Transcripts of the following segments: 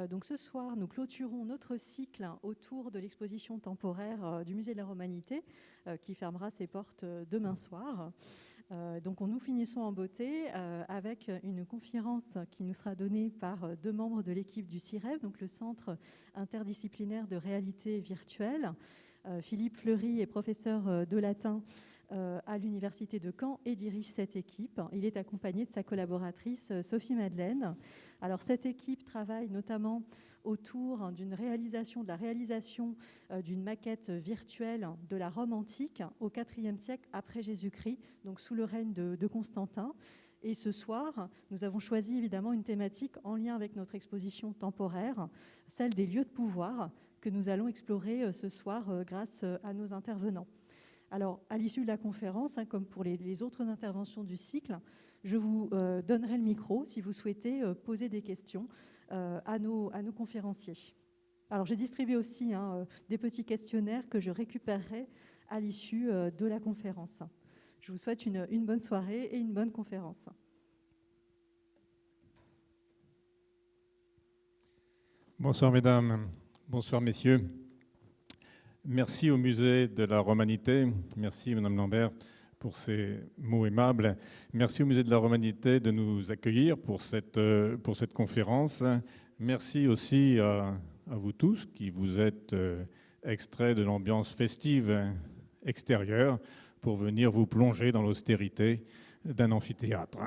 Donc ce soir, nous clôturons notre cycle autour de l'exposition temporaire du Musée de la Romanité qui fermera ses portes demain soir. Donc nous finissons en beauté avec une conférence qui nous sera donnée par deux membres de l'équipe du CIREV, donc le Centre interdisciplinaire de réalité virtuelle. Philippe Fleury est professeur de latin à l'Université de Caen et dirige cette équipe. Il est accompagné de sa collaboratrice Sophie Madeleine. Alors cette équipe travaille notamment autour de la réalisation d'une maquette virtuelle de la Rome antique au IVe siècle après Jésus-Christ, donc sous le règne de Constantin. Et ce soir, nous avons choisi évidemment une thématique en lien avec notre exposition temporaire, celle des lieux de pouvoir que nous allons explorer ce soir grâce à nos intervenants. Alors, à l'issue de la conférence, comme pour les autres interventions du cycle, je vous donnerai le micro si vous souhaitez poser des questions à nos conférenciers. Alors, j'ai distribué aussi des petits questionnaires que je récupérerai à l'issue de la conférence. Je vous souhaite une bonne soirée et une bonne conférence. Bonsoir mesdames, bonsoir messieurs. Merci au Musée de la Romanité, merci Madame Lambert pour ces mots aimables. Merci au Musée de la Romanité de nous accueillir pour cette conférence. Merci aussi à vous tous qui vous êtes extraits de l'ambiance festive extérieure pour venir vous plonger dans l'austérité d'un amphithéâtre.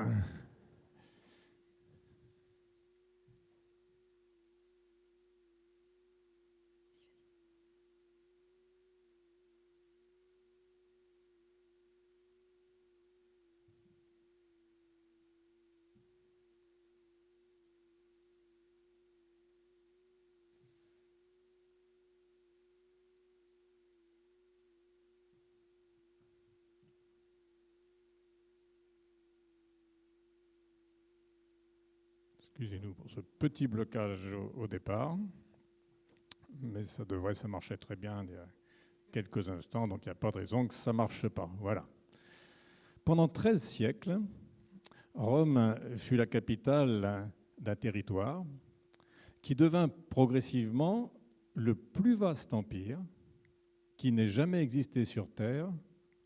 Excusez-nous pour ce petit blocage au départ, mais ça marchait très bien il y a quelques instants, donc il n'y a pas de raison que ça ne marche pas. Voilà. Pendant 13 siècles, Rome fut la capitale d'un territoire qui devint progressivement le plus vaste empire qui n'ait jamais existé sur Terre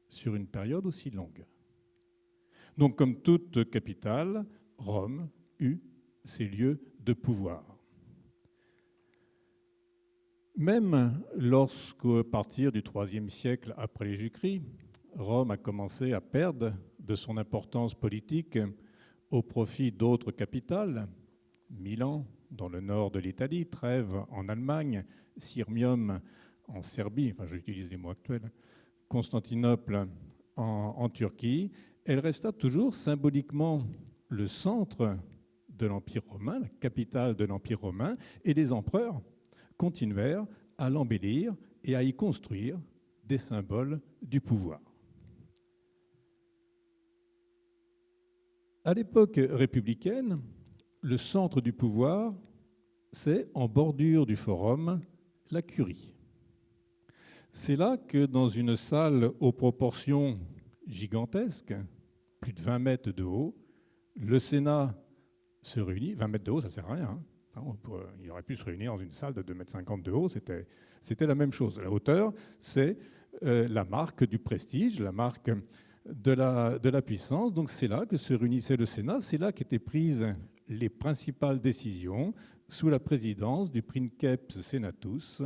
sur une période aussi longue. Donc, comme toute capitale, Rome eut ses lieux de pouvoir. Même lorsqu'à partir du IIIe siècle après Jésus-Christ, Rome a commencé à perdre de son importance politique au profit d'autres capitales, Milan dans le nord de l'Italie, Trèves en Allemagne, Sirmium en Serbie, enfin j'utilise les mots actuels, Constantinople en Turquie, elle resta toujours symboliquement le centre de l'Empire romain, la capitale de l'Empire romain, et les empereurs continuèrent à l'embellir et à y construire des symboles du pouvoir. À l'époque républicaine, le centre du pouvoir, c'est en bordure du forum, la curie. C'est là que dans une salle aux proportions gigantesques, plus de 20 mètres de haut, le Sénat se réunit. 20 mètres de haut, ça ne sert à rien. Il aurait pu se réunir dans une salle de 2,50 m de haut, c'était la même chose. La hauteur, c'est la marque du prestige, la marque de la puissance. Donc c'est là que se réunissait le Sénat, c'est là qu'étaient prises les principales décisions sous la présidence du princeps senatus,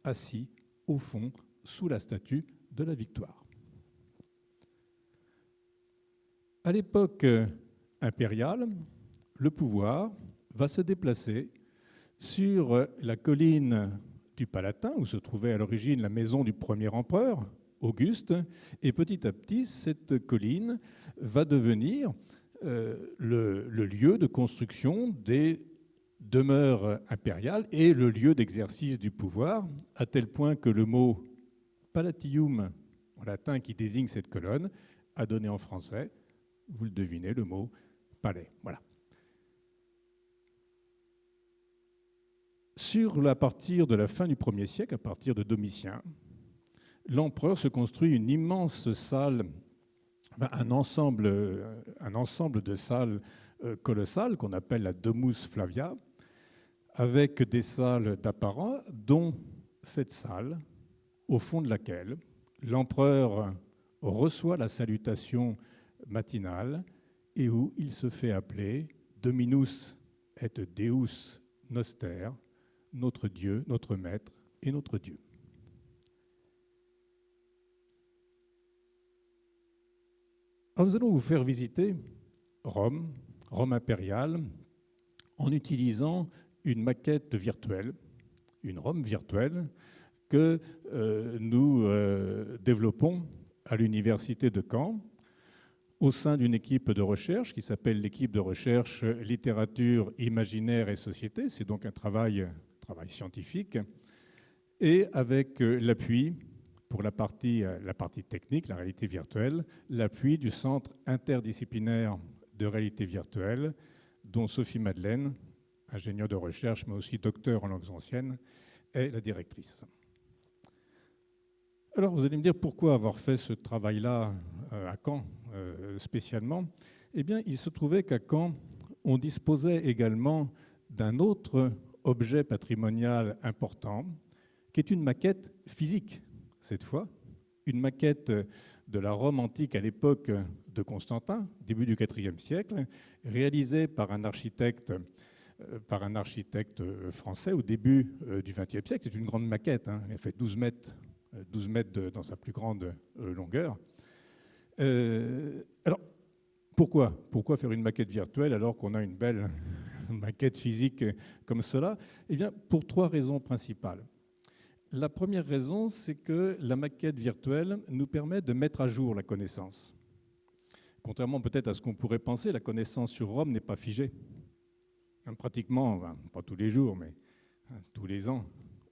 assis au fond sous la statue de la Victoire. À l'époque impériale, le pouvoir va se déplacer sur la colline du Palatin, où se trouvait à l'origine la maison du premier empereur, Auguste, et petit à petit, cette colline va devenir le lieu de construction des demeures impériales et le lieu d'exercice du pouvoir, à tel point que le mot palatium, en latin, qui désigne cette colonne, a donné en français, vous le devinez, le mot palais. Voilà. À partir de la fin du 1er siècle, à partir de Domitien, l'empereur se construit une immense salle, un ensemble de salles colossales qu'on appelle la Domus Flavia, avec des salles d'apparat, dont cette salle, au fond de laquelle l'empereur reçoit la salutation matinale et où il se fait appeler Dominus et Deus Noster, notre Dieu, notre Maître et notre Dieu. Alors nous allons vous faire visiter Rome, Rome impériale, en utilisant une maquette virtuelle, une Rome virtuelle, que nous développons à l'université de Caen au sein d'une équipe de recherche qui s'appelle l'équipe de recherche littérature, imaginaire et société. C'est donc un travail scientifique, et avec l'appui, pour la partie technique, la réalité virtuelle, l'appui du Centre interdisciplinaire de réalité virtuelle, dont Sophie Madeleine, ingénieure de recherche, mais aussi docteur en langues anciennes, est la directrice. Alors, vous allez me dire pourquoi avoir fait ce travail-là à Caen spécialement. Eh bien, il se trouvait qu'à Caen, on disposait également d'un autre objet patrimonial important, qui est une maquette physique, cette fois, une maquette de la Rome antique à l'époque de Constantin, début du IVe siècle, réalisée par un architecte français au début du XXe siècle. C'est une grande maquette, hein. Elle fait 12 mètres dans sa plus grande longueur. Alors, pourquoi faire une maquette virtuelle alors qu'on a une belle maquette physique comme cela? Eh bien, pour 3 raisons principales. La première raison, c'est que la maquette virtuelle nous permet de mettre à jour la connaissance. Contrairement peut-être à ce qu'on pourrait penser, la connaissance sur Rome n'est pas figée. Pratiquement, pas tous les jours, mais tous les ans,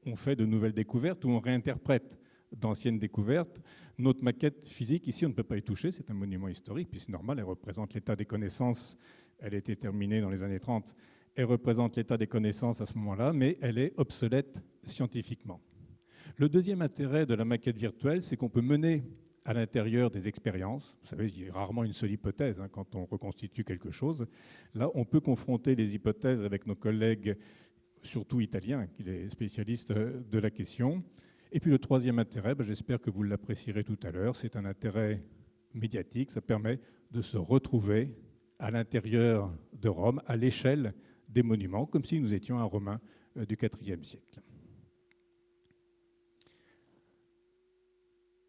on fait de nouvelles découvertes ou on réinterprète d'anciennes découvertes. Notre maquette physique, ici, on ne peut pas y toucher, c'est un monument historique, puis c'est normal, elle représente l'état des connaissances. Elle a été terminée dans les années 30, elle représente l'état des connaissances à ce moment-là, mais elle est obsolète scientifiquement. Le deuxième intérêt de la maquette virtuelle, c'est qu'on peut mener à l'intérieur des expériences. Vous savez, il y a rarement une seule hypothèse quand on reconstitue quelque chose. Là, on peut confronter les hypothèses avec nos collègues, surtout italiens, qui sont spécialistes de la question. Et puis le troisième intérêt, j'espère que vous l'apprécierez tout à l'heure, c'est un intérêt médiatique. Ça permet de se retrouver à l'intérieur de Rome, à l'échelle des monuments, comme si nous étions un Romain du IVe siècle.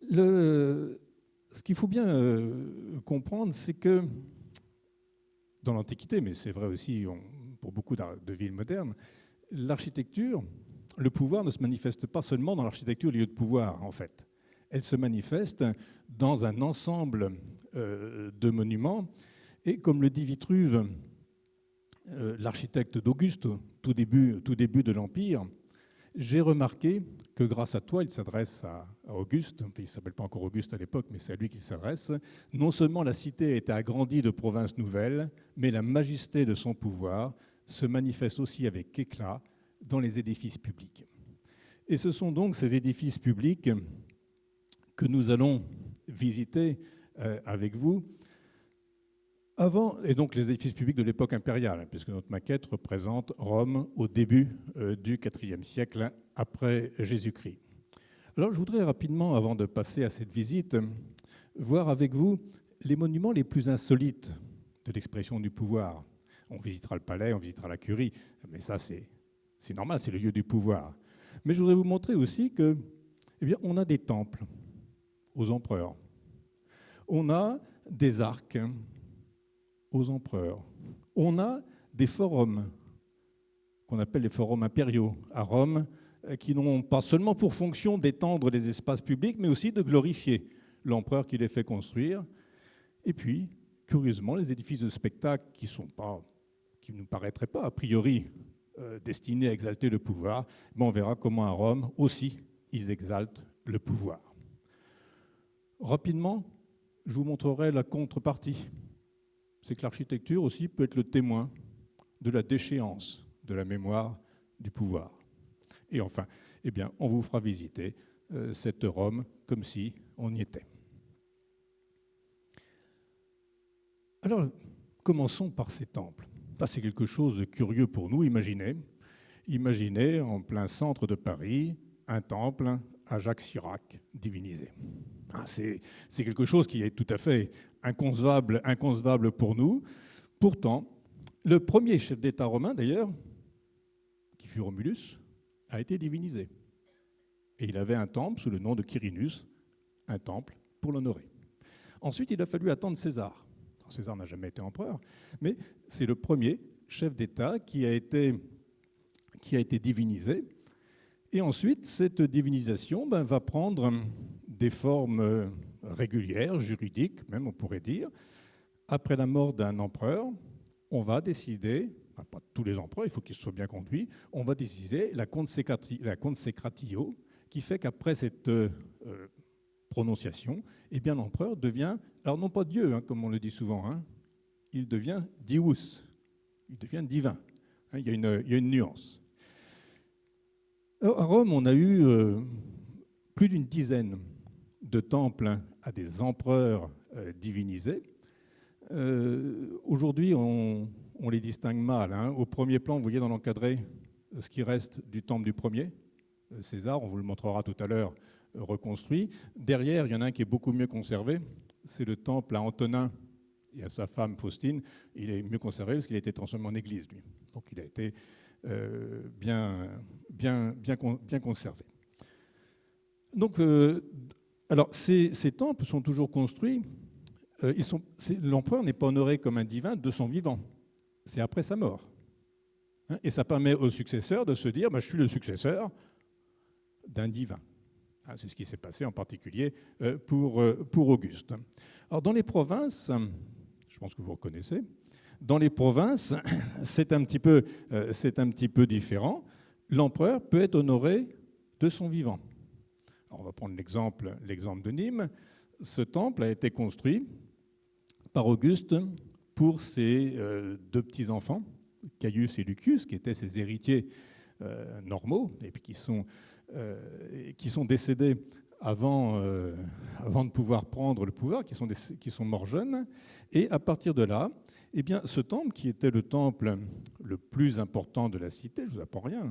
Ce qu'il faut bien comprendre, c'est que dans l'Antiquité, mais c'est vrai aussi pour beaucoup de villes modernes, l'architecture, le pouvoir ne se manifeste pas seulement dans l'architecture lieu de pouvoir, en fait. Elle se manifeste dans un ensemble de monuments. Et comme le dit Vitruve, l'architecte d'Auguste, tout début de l'Empire, j'ai remarqué que grâce à toi, il s'adresse à Auguste, il ne s'appelle pas encore Auguste à l'époque, mais c'est à lui qu'il s'adresse, non seulement la cité a été agrandie de provinces nouvelles, mais la majesté de son pouvoir se manifeste aussi avec éclat dans les édifices publics. Et ce sont donc ces édifices publics que nous allons visiter avec vous, et donc les édifices publics de l'époque impériale, puisque notre maquette représente Rome au début du IVe siècle après Jésus-Christ. Alors je voudrais rapidement, avant de passer à cette visite, voir avec vous les monuments les plus insolites de l'expression du pouvoir. On visitera le palais, on visitera la curie, mais ça c'est normal, c'est le lieu du pouvoir. Mais je voudrais vous montrer aussi que, on a des temples aux empereurs. On a des arcs aux empereurs. On a des forums qu'on appelle les forums impériaux à Rome, qui n'ont pas seulement pour fonction d'étendre les espaces publics, mais aussi de glorifier l'empereur qui les fait construire. Et puis, curieusement, les édifices de spectacle qui ne nous paraîtraient pas a priori destinés à exalter le pouvoir, mais on verra comment à Rome aussi ils exaltent le pouvoir. Rapidement, je vous montrerai la contrepartie. C'est que l'architecture aussi peut être le témoin de la déchéance de la mémoire du pouvoir. Et enfin, on vous fera visiter cette Rome comme si on y était. Alors, commençons par ces temples. Ça, c'est quelque chose de curieux pour nous. Imaginez, Imaginez en plein centre de Paris un temple à Jacques Chirac divinisé. C'est quelque chose qui est tout à fait inconcevable pour nous. Pourtant, le premier chef d'État romain, d'ailleurs, qui fut Romulus, a été divinisé. Et il avait un temple sous le nom de Quirinus, un temple pour l'honorer. Ensuite, il a fallu attendre César. Alors, César n'a jamais été empereur, mais c'est le premier chef d'État qui a été divinisé. Et ensuite, cette divinisation va prendre des formes régulières, juridiques même, on pourrait dire. Après la mort d'un empereur, on va décider, pas tous les empereurs, il faut qu'ils soient bien conduits, on va décider la consecratio, qui fait qu'après cette prononciation, eh bien l'empereur devient, alors non pas Dieu, comme on le dit souvent, il devient Dius, il devient divin. Il y a une nuance. Alors, à Rome, on a eu plus d'une dizaine de temples à des empereurs divinisés. Aujourd'hui, on les distingue mal. Au premier plan, vous voyez dans l'encadré ce qui reste du temple du premier, César, on vous le montrera tout à l'heure, reconstruit. Derrière, il y en a un qui est beaucoup mieux conservé, c'est le temple à Antonin et à sa femme Faustine. Il est mieux conservé parce qu'il a été transformé en église, lui. Donc il a été bien conservé. Donc, alors, ces temples sont toujours construits. L'empereur n'est pas honoré comme un divin de son vivant. C'est après sa mort. Et ça permet aux successeurs de se dire, je suis le successeur d'un divin. C'est ce qui s'est passé en particulier pour Auguste. Alors, dans les provinces, je pense que vous reconnaissez, dans les provinces, c'est un petit peu différent. L'empereur peut être honoré de son vivant. Alors, on va prendre l'exemple de Nîmes. Ce temple a été construit par Auguste pour ses deux petits-enfants, Caius et Lucius, qui étaient ses héritiers normaux, et puis qui sont décédés avant de pouvoir prendre le pouvoir, qui sont morts jeunes. Et à partir de là, eh bien, ce temple, qui était le temple le plus important de la cité, je ne vous apprends rien,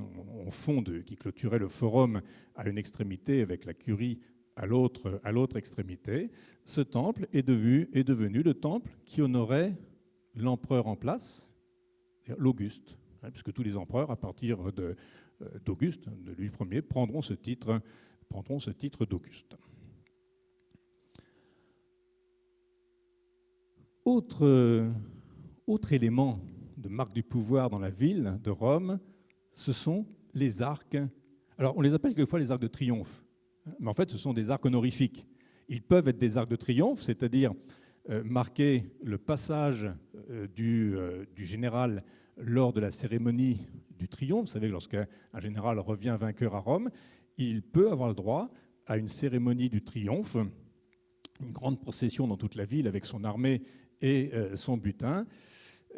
en fond qui clôturait le forum à une extrémité avec la curie à l'autre extrémité, ce temple est devenu le temple qui honorait l'empereur en place, l'Auguste, puisque tous les empereurs, à partir d'Auguste, de Louis Ier, prendront ce titre d'Auguste. Autre élément de marque du pouvoir dans la ville de Rome, ce sont les arcs. Alors, on les appelle quelquefois les arcs de triomphe, mais en fait, ce sont des arcs honorifiques. Ils peuvent être des arcs de triomphe, c'est-à-dire marquer le passage du général lors de la cérémonie du triomphe. Vous savez que lorsqu'un général revient vainqueur à Rome, il peut avoir le droit à une cérémonie du triomphe, une grande procession dans toute la ville avec son armée et son butin.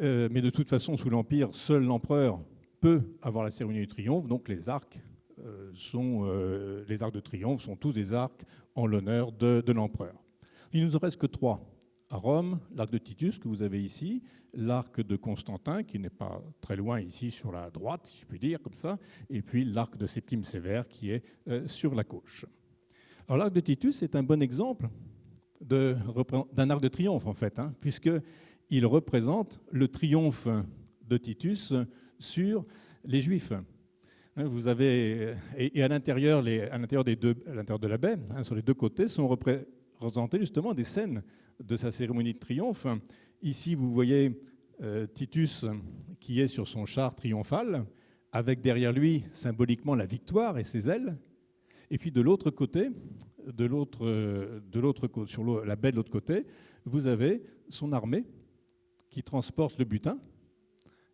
Mais de toute façon, sous l'Empire, seul l'empereur peut avoir la cérémonie du triomphe, donc les arcs de triomphe sont tous des arcs en l'honneur de l'empereur. Il ne nous en reste que 3. À Rome, l'arc de Titus que vous avez ici, l'arc de Constantin, qui n'est pas très loin ici sur la droite, si je puis dire, comme ça, et puis l'arc de Septime Sévère qui est sur la gauche. Alors l'arc de Titus est un bon exemple d'un arc de triomphe, en fait, puisqu'il représente le triomphe de Titus sur les Juifs. Vous avez, et à l'intérieur de la baie, sur les deux côtés, sont représentées justement des scènes de sa cérémonie de triomphe. Ici, vous voyez Titus qui est sur son char triomphal, avec derrière lui symboliquement la victoire et ses ailes. Et puis de l'autre côté, sur la baie de l'autre côté, vous avez son armée qui transporte le butin.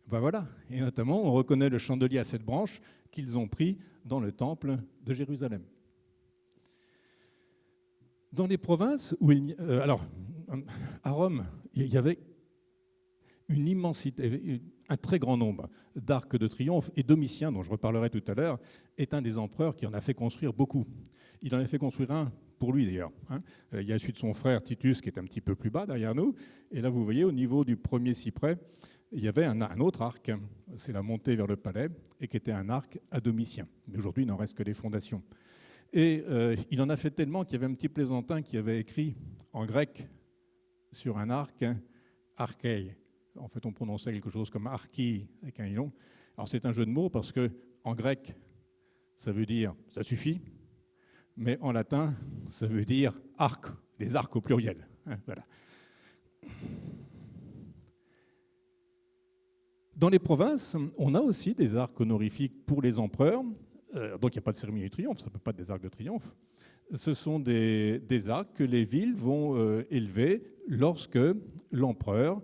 Voilà. Et notamment, on reconnaît le chandelier à 7 branches qu'ils ont pris dans le temple de Jérusalem. Dans les provinces où à Rome, il y avait une immensité, un très grand nombre d'arcs de triomphe, et Domitien, dont je reparlerai tout à l'heure, est un des empereurs qui en a fait construire beaucoup. Il en a fait construire un pour lui d'ailleurs. Il y a celui de son frère Titus qui est un petit peu plus bas derrière nous, et là vous voyez au niveau du premier cyprès, il y avait un autre arc, c'est la montée vers le palais, et qui était un arc à Domitien. Mais aujourd'hui, il n'en reste que les fondations. Et il en a fait tellement qu'il y avait un petit plaisantin qui avait écrit en grec sur un arc, archei. En fait, on prononçait quelque chose comme archi avec un ilon. Alors c'est un jeu de mots parce que en grec, ça veut dire ça suffit, mais en latin, ça veut dire arc, des arcs au pluriel. Voilà. Dans les provinces, on a aussi des arcs honorifiques pour les empereurs. Donc il n'y a pas de cérémonie de triomphe, ça ne peut pas être des arcs de triomphe. Ce sont des arcs que les villes vont élever lorsque l'empereur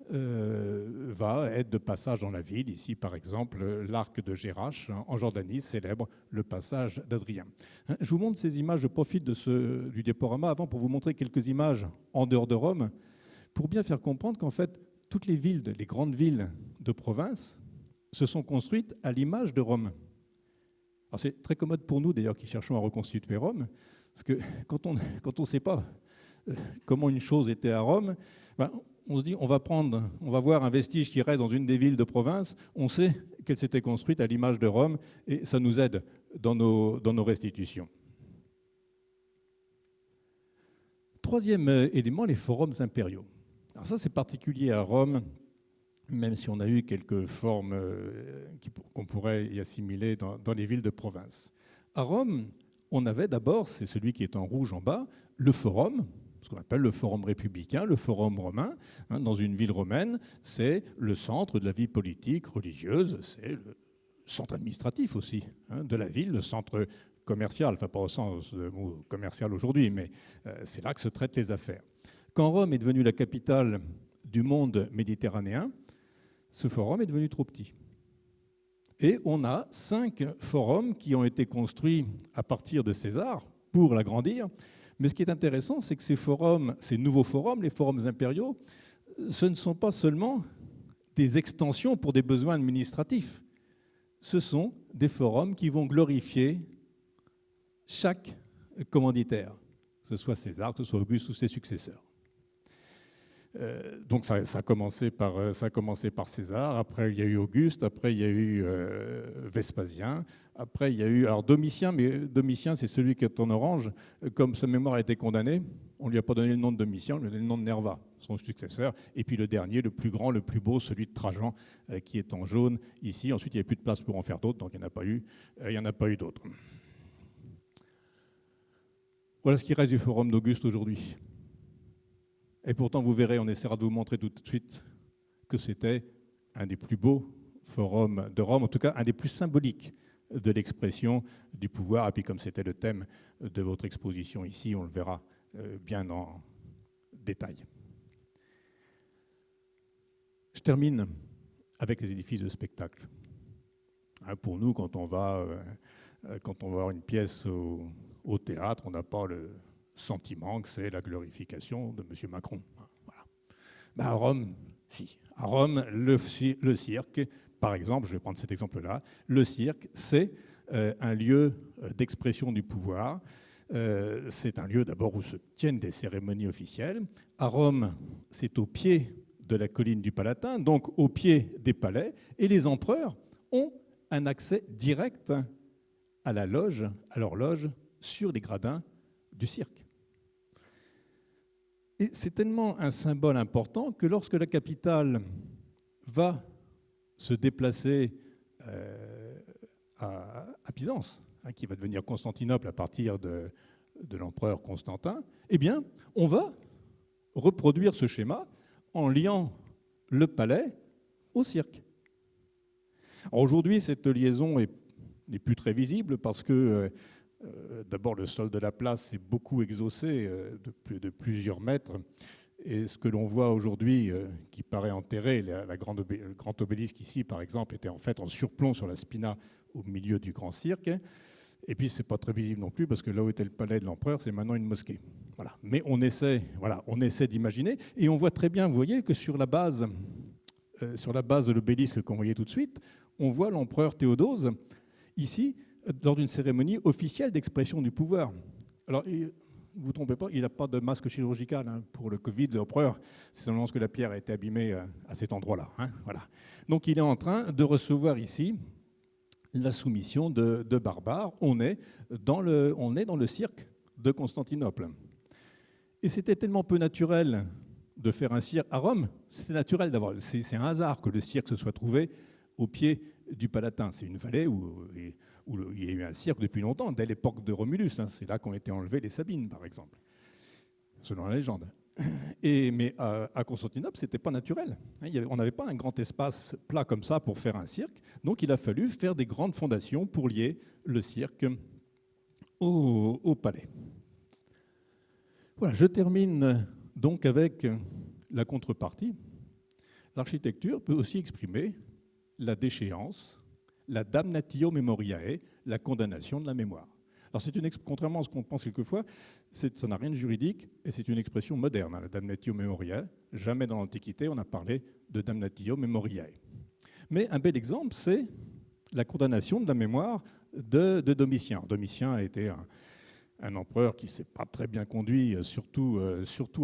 va être de passage dans la ville. Ici, par exemple, l'arc de Gérache en Jordanie célèbre le passage d'Adrien. Je vous montre ces images, je profite du diaporama avant pour vous montrer quelques images en dehors de Rome, pour bien faire comprendre qu'en fait, toutes les villes, les grandes villes de province, se sont construites à l'image de Rome. Alors c'est très commode pour nous, d'ailleurs, qui cherchons à reconstituer Rome, parce que quand on ne sait pas comment une chose était à Rome, on se dit, on va voir un vestige qui reste dans une des villes de province, on sait qu'elle s'était construite à l'image de Rome, et ça nous aide dans nos restitutions. Troisième élément, les forums impériaux. Alors ça, c'est particulier à Rome, même si on a eu quelques formes qu'on pourrait y assimiler dans les villes de province. À Rome, on avait d'abord, c'est celui qui est en rouge en bas, le forum, ce qu'on appelle le forum républicain, le forum romain. Dans une ville romaine, c'est le centre de la vie politique, religieuse, c'est le centre administratif aussi de la ville, le centre commercial, enfin pas au sens de mot commercial aujourd'hui, mais c'est là que se traitent les affaires. Quand Rome est devenue la capitale du monde méditerranéen, ce forum est devenu trop petit. Et on a 5 forums qui ont été construits à partir de César pour l'agrandir. Mais ce qui est intéressant, c'est que ces forums, ces nouveaux forums, les forums impériaux, ce ne sont pas seulement des extensions pour des besoins administratifs. Ce sont des forums qui vont glorifier chaque commanditaire, que ce soit César, que ce soit Auguste ou ses successeurs. Donc ça a commencé par César, après il y a eu Auguste, après il y a eu Vespasien, après il y a eu Domitien, mais Domitien c'est celui qui est en orange, comme sa mémoire a été condamnée, on ne lui a pas donné le nom de Domitien, on lui a donné le nom de Nerva, son successeur, et puis le dernier, le plus grand, le plus beau, celui de Trajan, qui est en jaune ici. Ensuite il n'y avait plus de place pour en faire d'autres, donc il n'y en a pas eu d'autres. Voilà ce qui reste du forum d'Auguste aujourd'hui. Et pourtant, vous verrez, on essaiera de vous montrer tout de suite que c'était un des plus beaux forums de Rome, en tout cas un des plus symboliques de l'expression du pouvoir. Et puis comme c'était le thème de votre exposition ici, on le verra bien en détail. Je termine avec les édifices de spectacle. Pour nous, quand on va voir une pièce au théâtre, on n'a pas le sentiment que c'est la glorification de M. Macron. Voilà. À Rome, si. À Rome, le cirque, par exemple, je vais prendre cet exemple-là, le cirque, c'est un lieu d'expression du pouvoir. C'est un lieu d'abord où se tiennent des cérémonies officielles. À Rome, c'est au pied de la colline du Palatin, donc au pied des palais, et les empereurs ont un accès direct à leur loge, sur les gradins du cirque. Et c'est tellement un symbole important que lorsque la capitale va se déplacer à Byzance, qui va devenir Constantinople à partir de l'empereur Constantin, eh bien, on va reproduire ce schéma en liant le palais au cirque. Aujourd'hui, cette liaison n'est plus très visible parce que d'abord, le sol de la place est beaucoup exhaussé de plusieurs mètres. Et ce que l'on voit aujourd'hui, qui paraît enterré, le grand obélisque ici, par exemple, était en fait en surplomb sur la spina au milieu du grand cirque. Et puis, ce n'est pas très visible non plus, parce que là où était le palais de l'empereur, c'est maintenant une mosquée. Voilà. Mais on essaie d'imaginer. Et on voit très bien, vous voyez, que sur la base de l'obélisque qu'on voyait tout de suite, on voit l'empereur Théodose, ici, lors d'une cérémonie officielle d'expression du pouvoir. Alors, ne vous trompez pas, il n'a pas de masque chirurgical hein, pour le Covid, l'empereur. C'est seulement parce que la pierre a été abîmée à cet endroit-là. Hein, voilà. Donc il est en train de recevoir ici la soumission de barbares. On est dans le cirque de Constantinople. Et c'était tellement peu naturel de faire un cirque à Rome. C'était naturel d'avoir. C'est un hasard que le cirque se soit trouvé au pied du Palatin. C'est une vallée où il y a eu un cirque depuis longtemps, dès l'époque de Romulus. Hein. C'est là qu'ont été enlevées les Sabines, par exemple, selon la légende. Mais à Constantinople, ce n'était pas naturel. On n'avait pas un grand espace plat comme ça pour faire un cirque. Donc il a fallu faire des grandes fondations pour lier le cirque au palais. Voilà, je termine donc avec la contrepartie. L'architecture peut aussi exprimer la déchéance, la damnatio memoriae, la condamnation de la mémoire. Alors contrairement à ce qu'on pense quelquefois, ça n'a rien de juridique et c'est une expression moderne, hein, la damnatio memoriae. Jamais dans l'Antiquité on a parlé de damnatio memoriae. Mais un bel exemple, c'est la condamnation de la mémoire de Domitien. Domitien a été un empereur qui ne s'est pas très bien conduit, surtout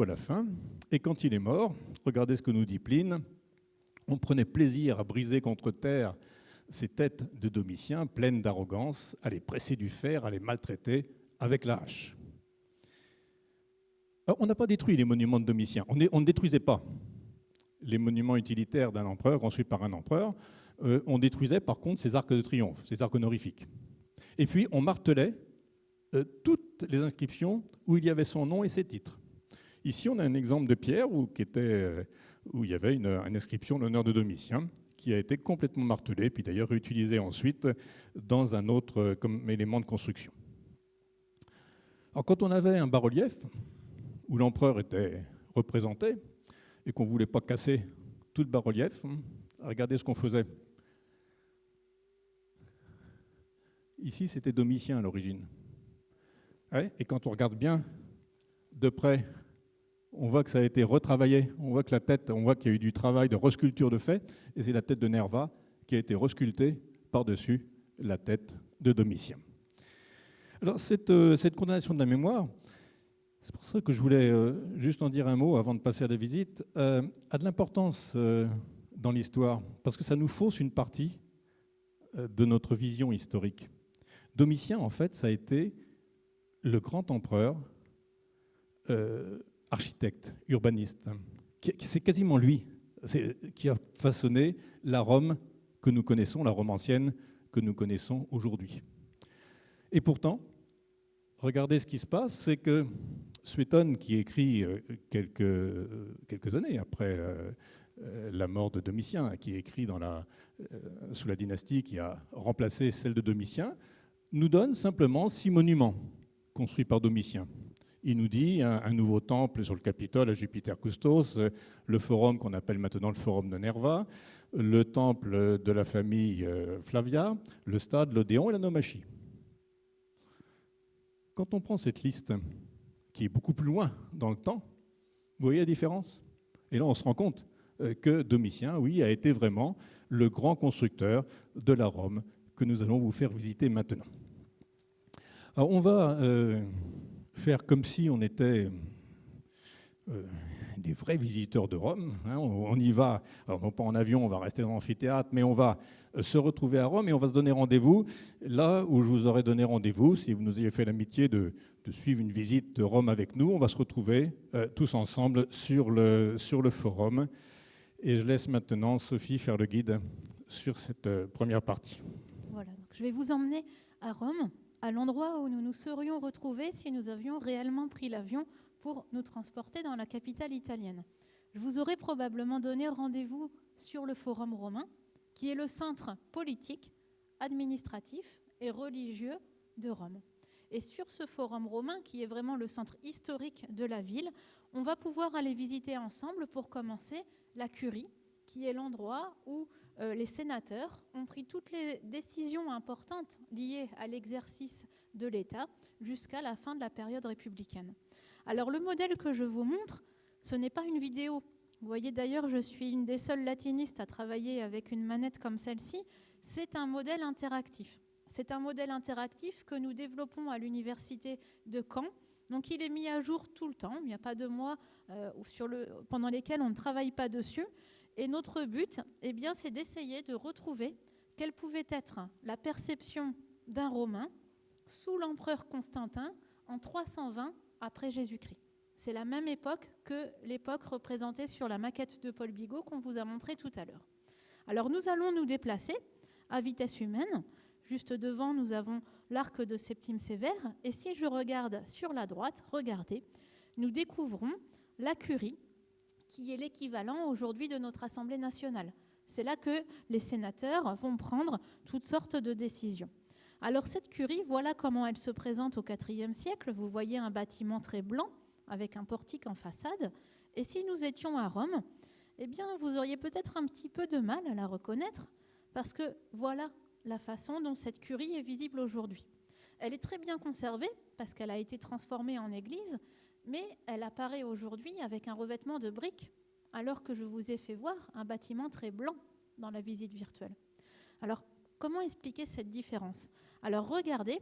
à la fin. Et quand il est mort, regardez ce que nous dit Pline, on prenait plaisir à briser contre terre ces têtes de Domitien, pleines d'arrogance, à les presser du fer, à les maltraiter avec la hache. Alors, on n'a pas détruit les monuments de Domitien. On ne détruisait pas les monuments utilitaires d'un empereur, construits par un empereur. On détruisait par contre ses arcs de triomphe, ses arcs honorifiques. Et puis on martelait toutes les inscriptions où il y avait son nom et ses titres. Ici, on a un exemple de pierre où il y avait une inscription en l'honneur de Domitien, qui a été complètement martelé, puis d'ailleurs réutilisé ensuite dans un autre comme élément de construction. Alors quand on avait un bas-relief où l'empereur était représenté et qu'on ne voulait pas casser tout le bas-relief, regardez ce qu'on faisait. Ici, c'était Domitien à l'origine. Ouais, et quand on regarde bien de près, on voit que ça a été retravaillé, on voit qu'il y a eu du travail de resculpture de fait, et c'est la tête de Nerva qui a été resculptée par-dessus la tête de Domitien. Alors cette condamnation de la mémoire, c'est pour ça que je voulais juste en dire un mot avant de passer à la visite, a de l'importance dans l'histoire, parce que ça nous fausse une partie de notre vision historique. Domitien, en fait, ça a été le grand empereur architecte, urbaniste. C'est quasiment lui qui a façonné la Rome que nous connaissons, la Rome ancienne que nous connaissons aujourd'hui. Et pourtant, regardez ce qui se passe, c'est que Suétone, qui écrit quelques années après la mort de Domitien, qui écrit sous la dynastie qui a remplacé celle de Domitien, nous donne simplement 6 monuments construits par Domitien. Il nous dit un nouveau temple sur le Capitole à Jupiter Custos, le forum qu'on appelle maintenant le forum de Nerva, le temple de la famille Flavia, le stade, l'Odéon et la Naumachie. Quand on prend cette liste, qui est beaucoup plus loin dans le temps, vous voyez la différence? Et là, on se rend compte que Domitien, oui, a été vraiment le grand constructeur de la Rome que nous allons vous faire visiter maintenant. Alors, on va faire comme si on était des vrais visiteurs de Rome. Hein, on y va, alors non pas en avion, on va rester dans l'amphithéâtre, mais on va se retrouver à Rome et on va se donner rendez-vous là où je vous aurais donné rendez-vous. Si vous nous ayez fait l'amitié de suivre une visite de Rome avec nous, on va se retrouver tous ensemble sur le forum. Et je laisse maintenant Sophie faire le guide sur cette première partie. Voilà, donc je vais vous emmener à Rome, à l'endroit où nous nous serions retrouvés si nous avions réellement pris l'avion pour nous transporter dans la capitale italienne. Je vous aurais probablement donné rendez-vous sur le Forum romain, qui est le centre politique, administratif et religieux de Rome. Et sur ce Forum romain, qui est vraiment le centre historique de la ville, on va pouvoir aller visiter ensemble, pour commencer, la Curie, qui est l'endroit où les sénateurs ont pris toutes les décisions importantes liées à l'exercice de l'État jusqu'à la fin de la période républicaine. Alors le modèle que je vous montre, ce n'est pas une vidéo. Vous voyez d'ailleurs, je suis une des seules latinistes à travailler avec une manette comme celle-ci. C'est un modèle interactif. C'est un modèle interactif que nous développons à l'université de Caen Donc il est mis à jour tout le temps. Il n'y a pas de mois pendant lesquels on ne travaille pas dessus. Et notre but, c'est d'essayer de retrouver quelle pouvait être la perception d'un Romain sous l'empereur Constantin en 320 après Jésus-Christ. C'est la même époque que l'époque représentée sur la maquette de Paul Bigot qu'on vous a montrée tout à l'heure. Alors nous allons nous déplacer à vitesse humaine. Juste devant, nous avons l'arc de Septime Sévère. Et si je regarde sur la droite, regardez, nous découvrons la curie, qui est l'équivalent aujourd'hui de notre Assemblée nationale. C'est là que les sénateurs vont prendre toutes sortes de décisions. Alors cette curie, voilà comment elle se présente au IVe siècle. Vous voyez un bâtiment très blanc avec un portique en façade. Et si nous étions à Rome, vous auriez peut-être un petit peu de mal à la reconnaître parce que voilà la façon dont cette curie est visible aujourd'hui. Elle est très bien conservée parce qu'elle a été transformée en église, mais elle apparaît aujourd'hui avec un revêtement de briques, alors que je vous ai fait voir un bâtiment très blanc dans la visite virtuelle. Alors, comment expliquer cette différence? Alors, regardez,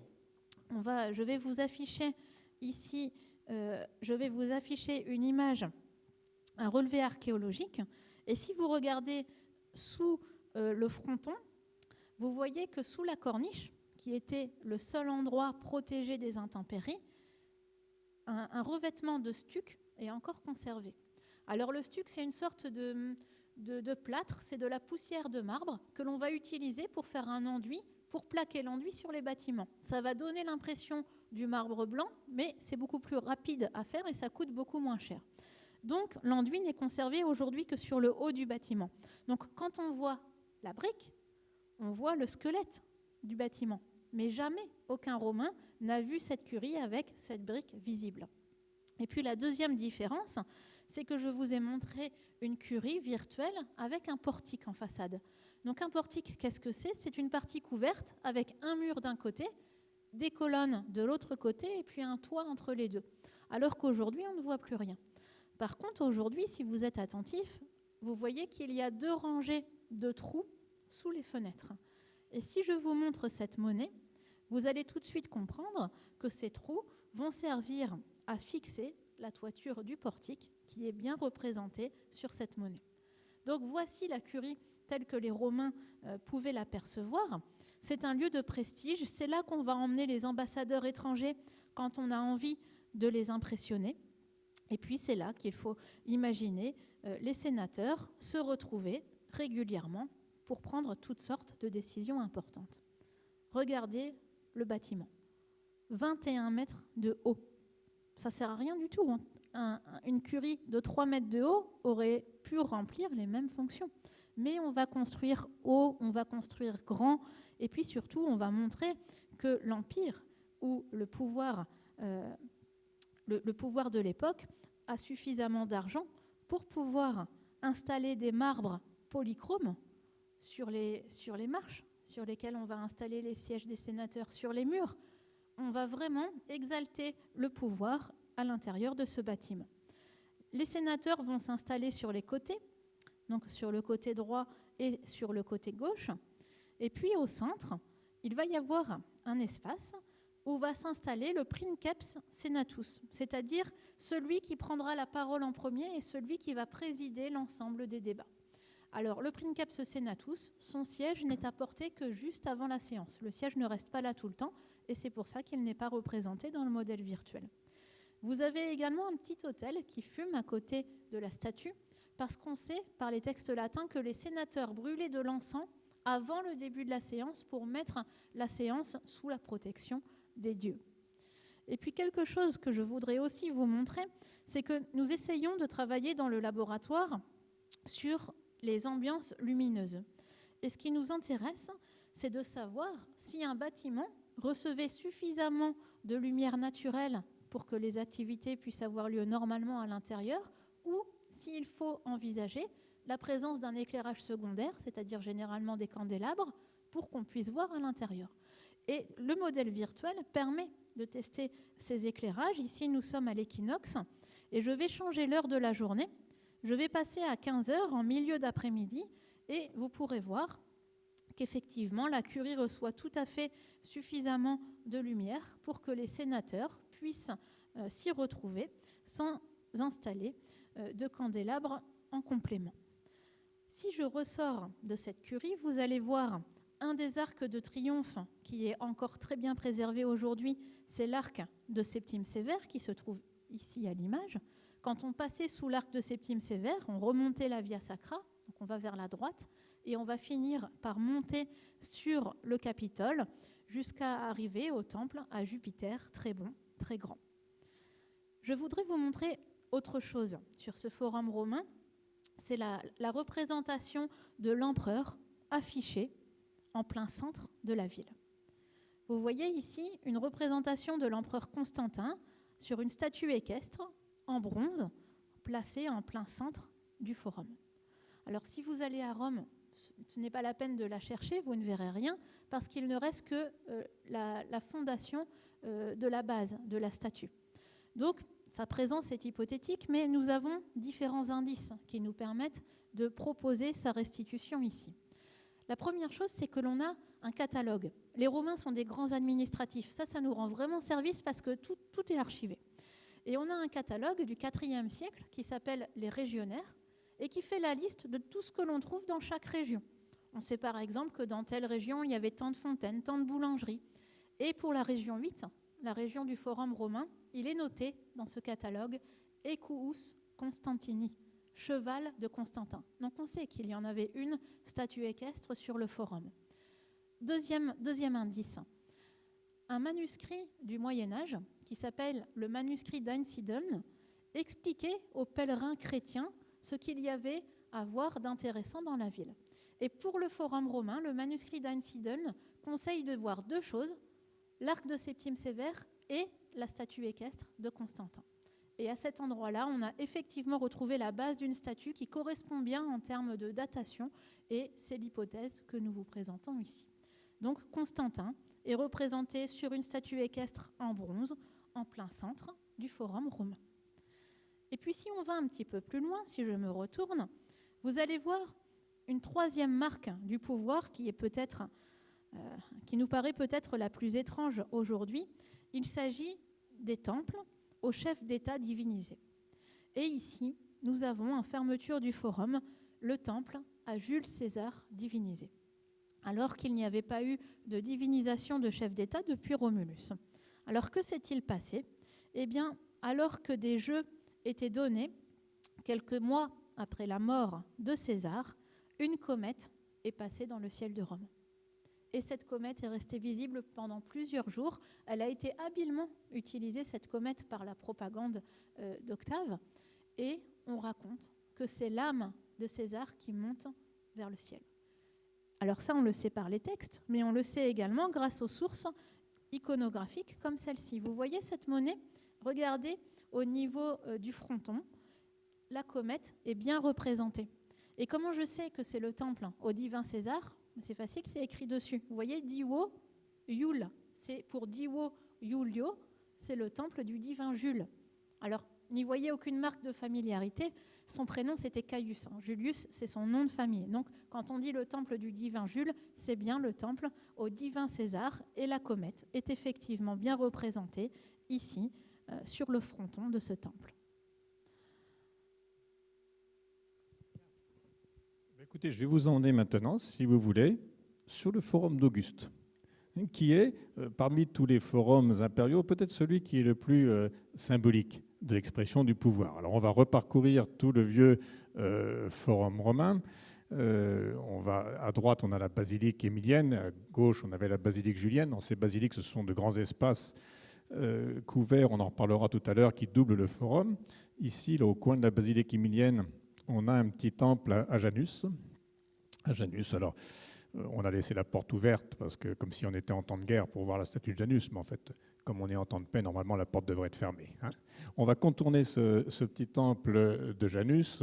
je vais vous afficher ici, une image, un relevé archéologique, et si vous regardez sous le fronton, vous voyez que sous la corniche, qui était le seul endroit protégé des intempéries, un revêtement de stuc est encore conservé. Alors le stuc, c'est une sorte de plâtre, c'est de la poussière de marbre que l'on va utiliser pour faire un enduit, pour plaquer l'enduit sur les bâtiments. Ça va donner l'impression du marbre blanc, mais c'est beaucoup plus rapide à faire et ça coûte beaucoup moins cher. Donc l'enduit n'est conservé aujourd'hui que sur le haut du bâtiment. Donc quand on voit la brique, on voit le squelette du bâtiment. Mais jamais aucun Romain n'a vu cette curie avec cette brique visible. Et puis la deuxième différence, c'est que je vous ai montré une curie virtuelle avec un portique en façade. Donc un portique, qu'est-ce que c'est? C'est une partie couverte avec un mur d'un côté, des colonnes de l'autre côté et puis un toit entre les deux. Alors qu'aujourd'hui, on ne voit plus rien. Par contre, aujourd'hui, si vous êtes attentif, vous voyez qu'il y a 2 rangées de trous sous les fenêtres. Et si je vous montre cette monnaie, vous allez tout de suite comprendre que ces trous vont servir à fixer la toiture du portique qui est bien représentée sur cette monnaie. Donc voici la curie telle que les Romains pouvaient l'apercevoir. C'est un lieu de prestige, c'est là qu'on va emmener les ambassadeurs étrangers quand on a envie de les impressionner. Et puis c'est là qu'il faut imaginer les sénateurs se retrouver régulièrement pour prendre toutes sortes de décisions importantes. Regardez le bâtiment. 21 mètres de haut. Ça ne sert à rien du tout. Une curie de 3 mètres de haut aurait pu remplir les mêmes fonctions. Mais on va construire haut, on va construire grand, et puis surtout, on va montrer que l'Empire ou le pouvoir de l'époque a suffisamment d'argent pour pouvoir installer des marbres polychromes sur les marches sur lesquelles on va installer les sièges des sénateurs, sur les murs. On va vraiment exalter le pouvoir à l'intérieur de ce bâtiment. Les sénateurs vont s'installer sur les côtés, donc sur le côté droit et sur le côté gauche. Et puis au centre, il va y avoir un espace où va s'installer le princeps senatus, c'est-à-dire celui qui prendra la parole en premier et celui qui va présider l'ensemble des débats. Alors, le princeps senatus, son siège n'est apporté que juste avant la séance. Le siège ne reste pas là tout le temps, et c'est pour ça qu'il n'est pas représenté dans le modèle virtuel. Vous avez également un petit autel qui fume à côté de la statue, parce qu'on sait, par les textes latins, que les sénateurs brûlaient de l'encens avant le début de la séance pour mettre la séance sous la protection des dieux. Et puis quelque chose que je voudrais aussi vous montrer, c'est que nous essayons de travailler dans le laboratoire sur les ambiances lumineuses. Et ce qui nous intéresse, c'est de savoir si un bâtiment recevait suffisamment de lumière naturelle pour que les activités puissent avoir lieu normalement à l'intérieur, ou s'il faut envisager la présence d'un éclairage secondaire, c'est-à-dire généralement des candélabres, pour qu'on puisse voir à l'intérieur. Et le modèle virtuel permet de tester ces éclairages. Ici, nous sommes à l'équinoxe, et je vais changer l'heure de la journée. Je vais passer à 15h en milieu d'après-midi, et vous pourrez voir qu'effectivement, la curie reçoit tout à fait suffisamment de lumière pour que les sénateurs puissent s'y retrouver sans installer de candélabres en complément. Si je ressors de cette curie, vous allez voir un des arcs de triomphe qui est encore très bien préservé aujourd'hui, c'est l'arc de Septime Sévère qui se trouve ici à l'image. Quand on passait sous l'arc de Septime Sévère, on remontait la Via Sacra, donc on va vers la droite, et on va finir par monter sur le Capitole jusqu'à arriver au temple à Jupiter, très bon, très grand. Je voudrais vous montrer autre chose sur ce forum romain, c'est la représentation de l'empereur affichée en plein centre de la ville. Vous voyez ici une représentation de l'empereur Constantin sur une statue équestre en bronze placée en plein centre du forum. Alors si vous allez à Rome, ce n'est pas la peine de la chercher, vous ne verrez rien, parce qu'il ne reste que la fondation de la base de la statue. Donc sa présence est hypothétique, mais nous avons différents indices qui nous permettent de proposer sa restitution ici. La première chose, c'est que l'on a un catalogue. Les Romains sont des grands administratifs. Ça nous rend vraiment service parce que tout est archivé. Et on a un catalogue du IVe siècle qui s'appelle les régionnaires et qui fait la liste de tout ce que l'on trouve dans chaque région. On sait par exemple que dans telle région, il y avait tant de fontaines, tant de boulangeries. Et pour la région 8, la région du Forum romain, il est noté dans ce catalogue « Equus Constantini », cheval de Constantin. Donc on sait qu'il y en avait une statue équestre sur le Forum. Deuxième indice, un manuscrit du Moyen-Âge qui s'appelle le manuscrit d'Einsiedeln expliquait aux pèlerins chrétiens ce qu'il y avait à voir d'intéressant dans la ville. Et pour le Forum romain, le manuscrit d'Einsiedeln conseille de voir deux choses, l'arc de Septime Sévère et la statue équestre de Constantin. Et à cet endroit-là, on a effectivement retrouvé la base d'une statue qui correspond bien en termes de datation, et c'est l'hypothèse que nous vous présentons ici. Donc Constantin est représenté sur une statue équestre en bronze, en plein centre du Forum romain. Et puis si on va un petit peu plus loin, si je me retourne, vous allez voir une troisième marque du pouvoir qui nous paraît peut-être la plus étrange aujourd'hui. Il s'agit des temples aux chefs d'État divinisés. Et ici, nous avons en fermeture du forum le temple à Jules César divinisé, alors qu'il n'y avait pas eu de divinisation de chef d'État depuis Romulus. Alors que s'est-il passé ? Eh bien, alors que des jeux étaient donnés, quelques mois après la mort de César, une comète est passée dans le ciel de Rome. Et cette comète est restée visible pendant plusieurs jours. Elle a été habilement utilisée, cette comète, par la propagande d'Octave. Et on raconte que c'est l'âme de César qui monte vers le ciel. Alors ça, on le sait par les textes, mais on le sait également grâce aux sources iconographiques comme celle-ci. Vous voyez cette monnaie ? Regardez au niveau du fronton, la comète est bien représentée. Et comment je sais que c'est le temple au divin César ? C'est facile, c'est écrit dessus. Vous voyez, Divo Iul, c'est pour Divo Iulio, c'est le temple du divin Jules. Alors, n'y voyez aucune marque de familiarité. Son prénom, c'était Caius. Julius, c'est son nom de famille. Donc, quand on dit le temple du divin Jules, c'est bien le temple au divin César. Et la comète est effectivement bien représentée ici, sur le fronton de ce temple. Écoutez, je vais vous emmener maintenant, si vous voulez, sur le forum d'Auguste, qui est, parmi tous les forums impériaux, peut-être celui qui est le plus symbolique de l'expression du pouvoir. Alors, on va reparcourir tout le vieux forum romain. À droite, on a la basilique émilienne. À gauche, on avait la basilique julienne. Dans ces basiliques, ce sont de grands espaces couverts, on en reparlera tout à l'heure, qui doublent le forum. Ici, là, au coin de la basilique émilienne, on a un petit temple à Janus. Alors, on a laissé la porte ouverte, parce que, comme si on était en temps de guerre pour voir la statue de Janus, mais en fait, comme on est en temps de paix, normalement, la porte devrait être fermée. On va contourner ce petit temple de Janus.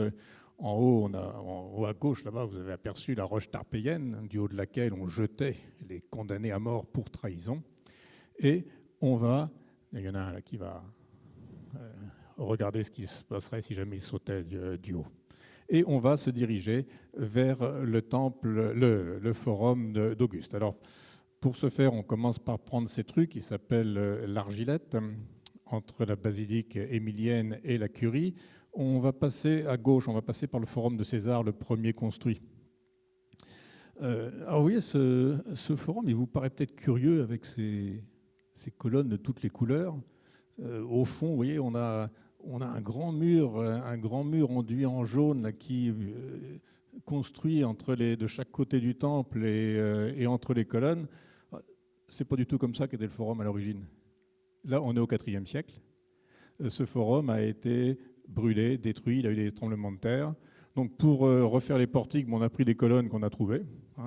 En haut à gauche, là-bas, vous avez aperçu la roche tarpéienne, du haut de laquelle on jetait les condamnés à mort pour trahison. Et il y en a un là qui va regarder ce qui se passerait si jamais il sautait du haut. Et on va se diriger vers le temple, le forum d'Auguste. Alors, pour ce faire, on commence par prendre ces trucs qui s'appellent l'argilette. entre la basilique émilienne et la curie, on va passer à gauche, on va passer par le forum de César, le premier construit. Alors vous voyez, ce forum, il vous paraît peut-être curieux avec ces colonnes de toutes les couleurs. Au fond, vous voyez, on a un grand mur enduit en jaune là, qui construit de chaque côté du temple et entre les colonnes. C'est pas du tout comme ça qu'était le forum à l'origine. Là, on est au IVe siècle. Ce forum a été brûlé, détruit, il a eu des tremblements de terre. Donc pour refaire les portiques, on a pris des colonnes qu'on a trouvées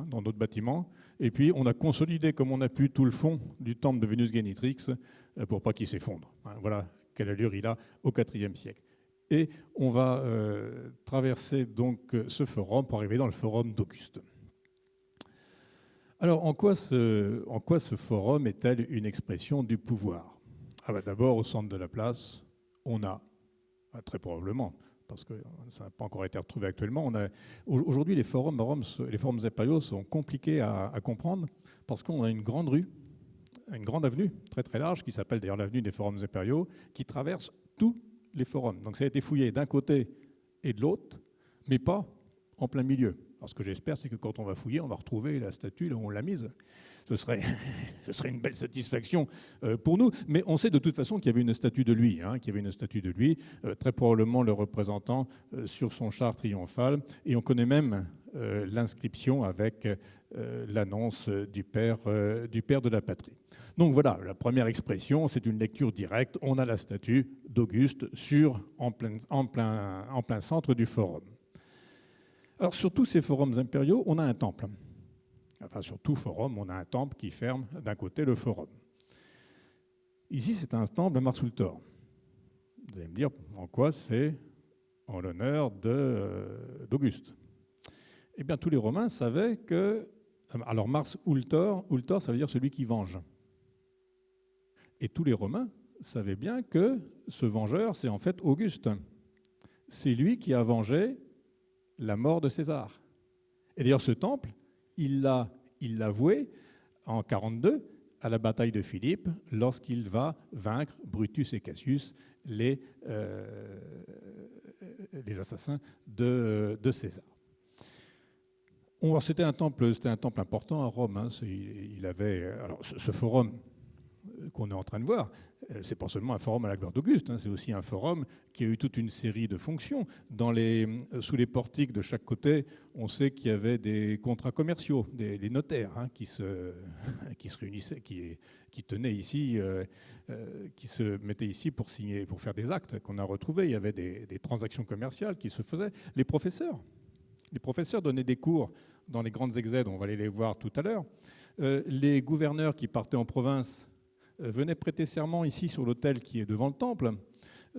dans d'autres bâtiments, et puis on a consolidé comme on a pu tout le fond du temple de Vénus Génitrix pour pas qu'il s'effondre. Voilà quelle allure il a au IVe siècle. Et on va traverser donc ce forum pour arriver dans le forum d'Auguste. Alors en quoi ce forum est-elle une expression du pouvoir ? D'abord, au centre de la place, on a, très probablement, parce que ça n'a pas encore été retrouvé actuellement. Aujourd'hui, les forums impériaux sont compliqués à comprendre parce qu'on a une grande rue, une grande avenue très très large qui s'appelle d'ailleurs l'avenue des forums impériaux, qui traverse tous les forums. Donc ça a été fouillé d'un côté et de l'autre, mais pas en plein milieu. Alors ce que j'espère, c'est que quand on va fouiller, on va retrouver la statue là où on l'a mise. Ce serait une belle satisfaction pour nous. Mais on sait de toute façon qu'il y avait une statue de lui, très probablement le représentant sur son char triomphal. Et on connaît même l'inscription avec l'annonce du père de la patrie. Donc voilà, la première expression, c'est une lecture directe. On a la statue d'Auguste en plein centre du forum. Alors sur tous ces forums impériaux, on a un temple. Enfin, sur tout forum, on a un temple qui ferme d'un côté le forum. Ici, c'est un temple à Mars-Ultor. Vous allez me dire en quoi c'est en l'honneur d'Auguste. Eh bien, tous les Romains savaient que... Alors, Mars-Ultor, ça veut dire celui qui venge. Et tous les Romains savaient bien que ce vengeur, c'est en fait Auguste. C'est lui qui a vengé la mort de César. Et d'ailleurs, ce temple, il l'a voué en 42 à la bataille de Philippe lorsqu'il va vaincre Brutus et Cassius, les assassins de César. C'était un temple important à Rome. Alors, ce forum qu'on est en train de voir, c'est pas seulement un forum à la gloire d'Auguste, c'est aussi un forum qui a eu toute une série de fonctions. Sous les portiques de chaque côté, on sait qu'il y avait des contrats commerciaux, des notaires qui se réunissaient, qui tenaient ici, qui se mettaient ici pour signer, pour faire des actes qu'on a retrouvés. Il y avait des transactions commerciales qui se faisaient. Les professeurs donnaient des cours dans les grandes exèdes, on va aller les voir tout à l'heure. Les gouverneurs qui partaient en province venaient prêter serment ici sur l'autel qui est devant le temple.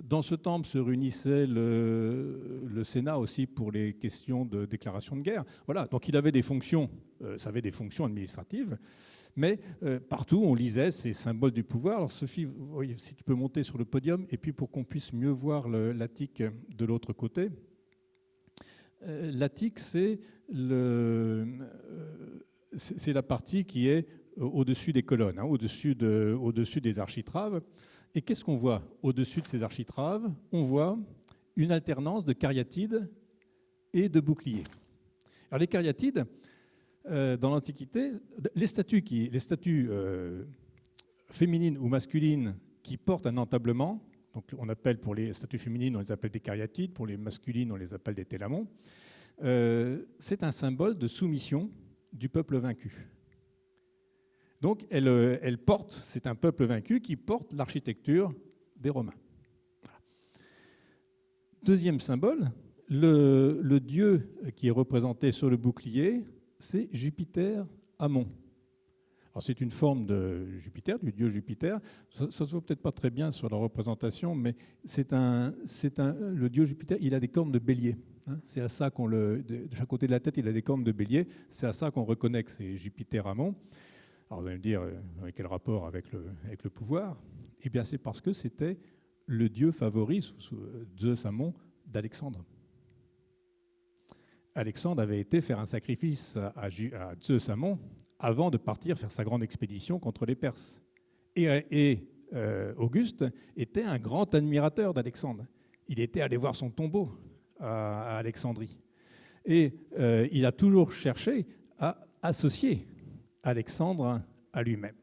Dans ce temple se réunissait le Sénat aussi pour les questions de déclaration de guerre. Voilà, donc il avait des fonctions, ça avait des fonctions administratives, mais partout on lisait ces symboles du pouvoir. Alors Sophie, si tu peux monter sur le podium, et puis pour qu'on puisse mieux voir l'attique de l'autre côté. L'attique, c'est la partie qui est au-dessus des colonnes, au-dessus des architraves. Et qu'est-ce qu'on voit au-dessus de ces architraves ? On voit une alternance de cariatides et de boucliers. Alors les cariatides, dans l'Antiquité, les statues féminines ou masculines qui portent un entablement, donc on appelle pour les statues féminines, on les appelle des cariatides, pour les masculines, on les appelle des télamons, c'est un symbole de soumission du peuple vaincu. Donc, c'est un peuple vaincu qui porte l'architecture des Romains. Voilà. Deuxième symbole, le dieu qui est représenté sur le bouclier, c'est Jupiter Ammon. Alors, c'est une forme de Jupiter, du dieu Jupiter. Ça ne se voit peut-être pas très bien sur la représentation, mais le dieu Jupiter, il a des cornes de bélier. C'est à ça de chaque côté de la tête, il a des cornes de bélier. C'est à ça qu'on reconnaît que c'est Jupiter Ammon. Alors vous allez me dire, quel rapport avec le pouvoir ? Eh bien, c'est parce que c'était le dieu favori, Zeus Ammon, d'Alexandre. Alexandre avait été faire un sacrifice à Zeus Ammon avant de partir faire sa grande expédition contre les Perses. Et Auguste, était un grand admirateur d'Alexandre. Il était allé voir son tombeau à Alexandrie. Et il a toujours cherché à associer Alexandre à lui-même.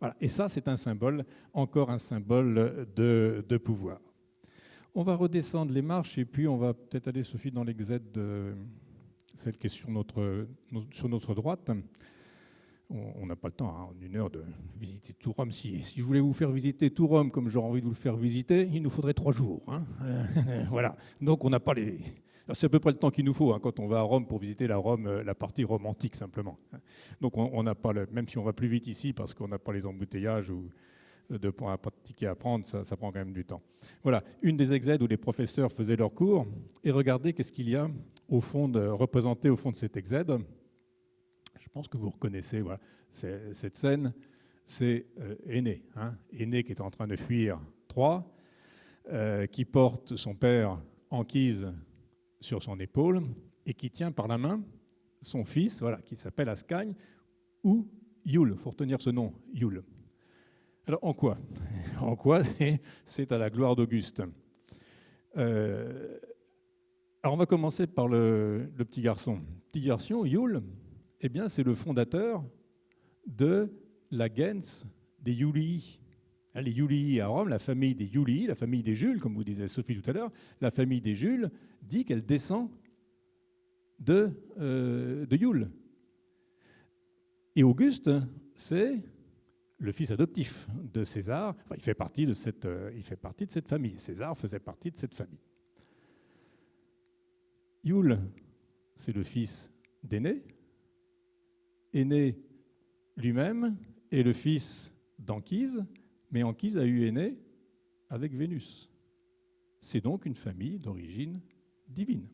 Voilà. Et ça, c'est un symbole, encore un symbole de pouvoir. On va redescendre les marches et puis on va peut-être aller, Sophie, dans l'exède de celle qui est sur notre droite. On n'a pas le temps, hein, en 1 heure, de visiter tout Rome. Si je voulais vous faire visiter tout Rome comme j'aurais envie de vous le faire visiter, il nous faudrait 3 jours. Hein. Voilà. Donc on n'a pas les... C'est à peu près le temps qu'il nous faut hein, quand on va à Rome pour visiter la partie romantique simplement. Donc on n'a pas même si on va plus vite ici parce qu'on n'a pas les embouteillages ou pas de ticket à prendre, ça prend quand même du temps. Voilà, une des exèdes où les professeurs faisaient leurs cours. Et regardez qu'est-ce qu'il y a représenté au fond de cette exède. Je pense que vous reconnaissez voilà, cette scène. C'est Énée. Énée qui est en train de fuir Troie, qui porte son père Anchise sur son épaule et qui tient par la main son fils, voilà, qui s'appelle Ascagne, ou Iule. Il faut retenir ce nom, Iule. Alors, en quoi ? En quoi c'est à la gloire d'Auguste. Alors, on va commencer par le petit garçon. Le petit garçon, Iule, eh bien, c'est le fondateur de la gens des Iulii. Les Iulii à Rome, la famille des Iulii, la famille des Jules, comme vous disait Sophie tout à l'heure, la famille des Jules dit qu'elle descend de Iule. Et Auguste, c'est le fils adoptif de César. Enfin, il fait partie de cette famille. César faisait partie de cette famille. Iule, c'est le fils d'Énée. Énée lui-même est le fils d'Anchise, mais Anchise a eu Énée avec Vénus. C'est donc une famille d'origine divine.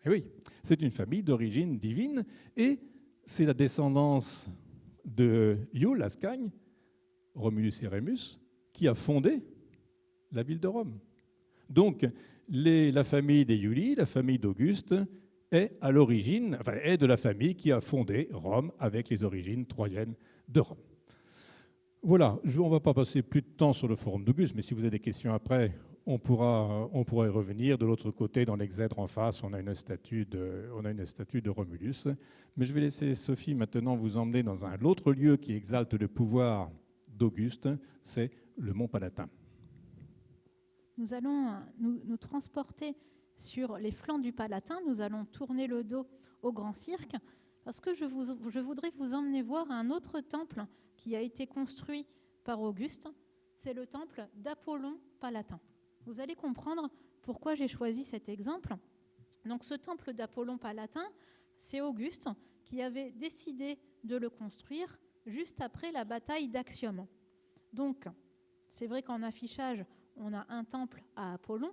Et oui, c'est une famille d'origine divine et c'est la descendance de Iule, Ascagne, Romulus et Rémus, qui a fondé la ville de Rome. Donc, la famille des Iulii, la famille d'Auguste, est de la famille qui a fondé Rome avec les origines troyennes de Rome. Voilà, on ne va pas passer plus de temps sur le forum d'Auguste, mais si vous avez des questions après, on pourra y revenir. De l'autre côté, dans l'exèdre en face, on a une statue de Romulus. Mais je vais laisser Sophie maintenant vous emmener dans un autre lieu qui exalte le pouvoir d'Auguste, c'est le Mont Palatin. Nous allons nous transporter sur les flancs du Palatin. Nous allons tourner le dos au Grand Cirque parce que je voudrais vous emmener voir un autre temple qui a été construit par Auguste. C'est le temple d'Apollon Palatin. Vous allez comprendre pourquoi j'ai choisi cet exemple. Donc, ce temple d'Apollon Palatin, c'est Auguste qui avait décidé de le construire juste après la bataille d'Actium. Donc, c'est vrai qu'en affichage, on a un temple à Apollon,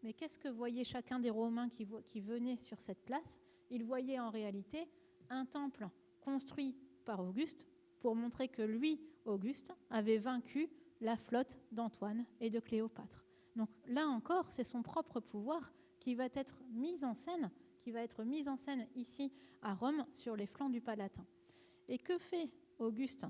mais qu'est-ce que voyait chacun des Romains qui venaient sur cette place ? Ils voyaient en réalité un temple construit par Auguste pour montrer que lui, Auguste, avait vaincu la flotte d'Antoine et de Cléopâtre. Donc là encore, c'est son propre pouvoir qui va être mis en scène ici à Rome sur les flancs du Palatin. Et que fait Auguste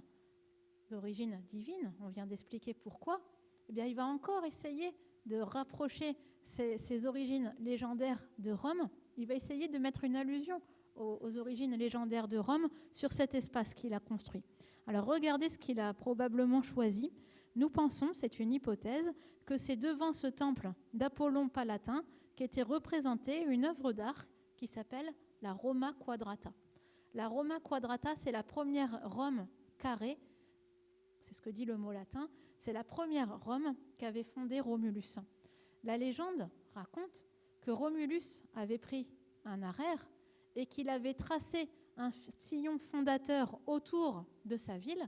d'origine divine ? On vient d'expliquer pourquoi. Eh bien, il va encore essayer de rapprocher ses origines légendaires de Rome. Il va essayer de mettre une allusion aux origines légendaires de Rome sur cet espace qu'il a construit. Alors regardez ce qu'il a probablement choisi. Nous pensons, c'est une hypothèse, que c'est devant ce temple d'Apollon Palatin qu'était représentée une œuvre d'art qui s'appelle la Roma Quadrata. La Roma Quadrata, c'est la première Rome carrée, c'est ce que dit le mot latin, c'est la première Rome qu'avait fondée Romulus. La légende raconte que Romulus avait pris un araire et qu'il avait tracé un sillon fondateur autour de sa ville.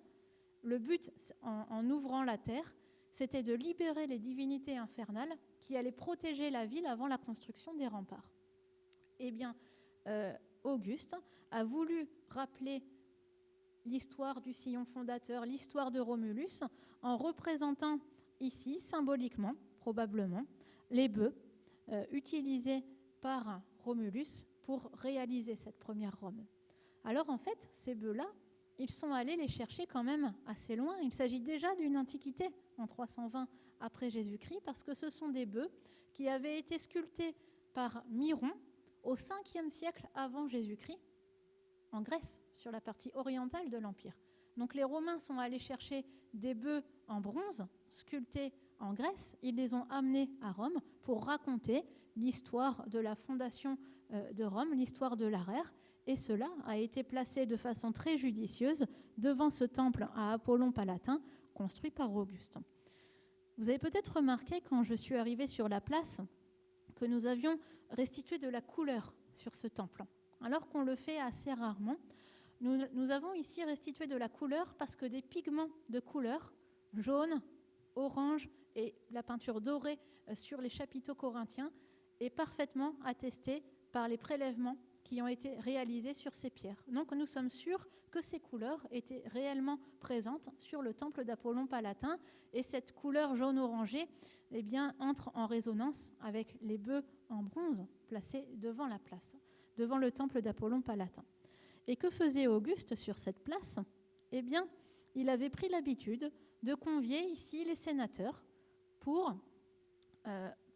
Le but, en ouvrant la terre, c'était de libérer les divinités infernales qui allaient protéger la ville avant la construction des remparts. Eh bien, Auguste a voulu rappeler l'histoire du sillon fondateur, l'histoire de Romulus, en représentant ici, symboliquement, probablement, les bœufs utilisés par Romulus pour réaliser cette première Rome. Alors en fait, ces bœufs-là, ils sont allés les chercher quand même assez loin. Il s'agit déjà d'une antiquité en 320 après Jésus-Christ, parce que ce sont des bœufs qui avaient été sculptés par Miron au 5e siècle avant Jésus-Christ, en Grèce, sur la partie orientale de l'Empire. Donc les Romains sont allés chercher des bœufs en bronze, sculptés en Grèce. Ils les ont amenés à Rome pour raconter l'histoire de la fondation de Rome, l'histoire de l'art. Et cela a été placé de façon très judicieuse devant ce temple à Apollon Palatin, construit par Auguste. Vous avez peut-être remarqué, quand je suis arrivée sur la place, que nous avions restitué de la couleur sur ce temple, alors qu'on le fait assez rarement. Nous avons ici restitué de la couleur parce que des pigments de couleur, jaune, orange et la peinture dorée sur les chapiteaux corinthiens, est parfaitement attestée par les prélèvements qui ont été réalisés sur ces pierres. Donc nous sommes sûrs que ces couleurs étaient réellement présentes sur le temple d'Apollon Palatin, et cette couleur jaune-orangé entre en résonance avec les bœufs en bronze placés devant la place, devant le temple d'Apollon Palatin. Et que faisait Auguste sur cette place ? Il avait pris l'habitude de convier ici les sénateurs pour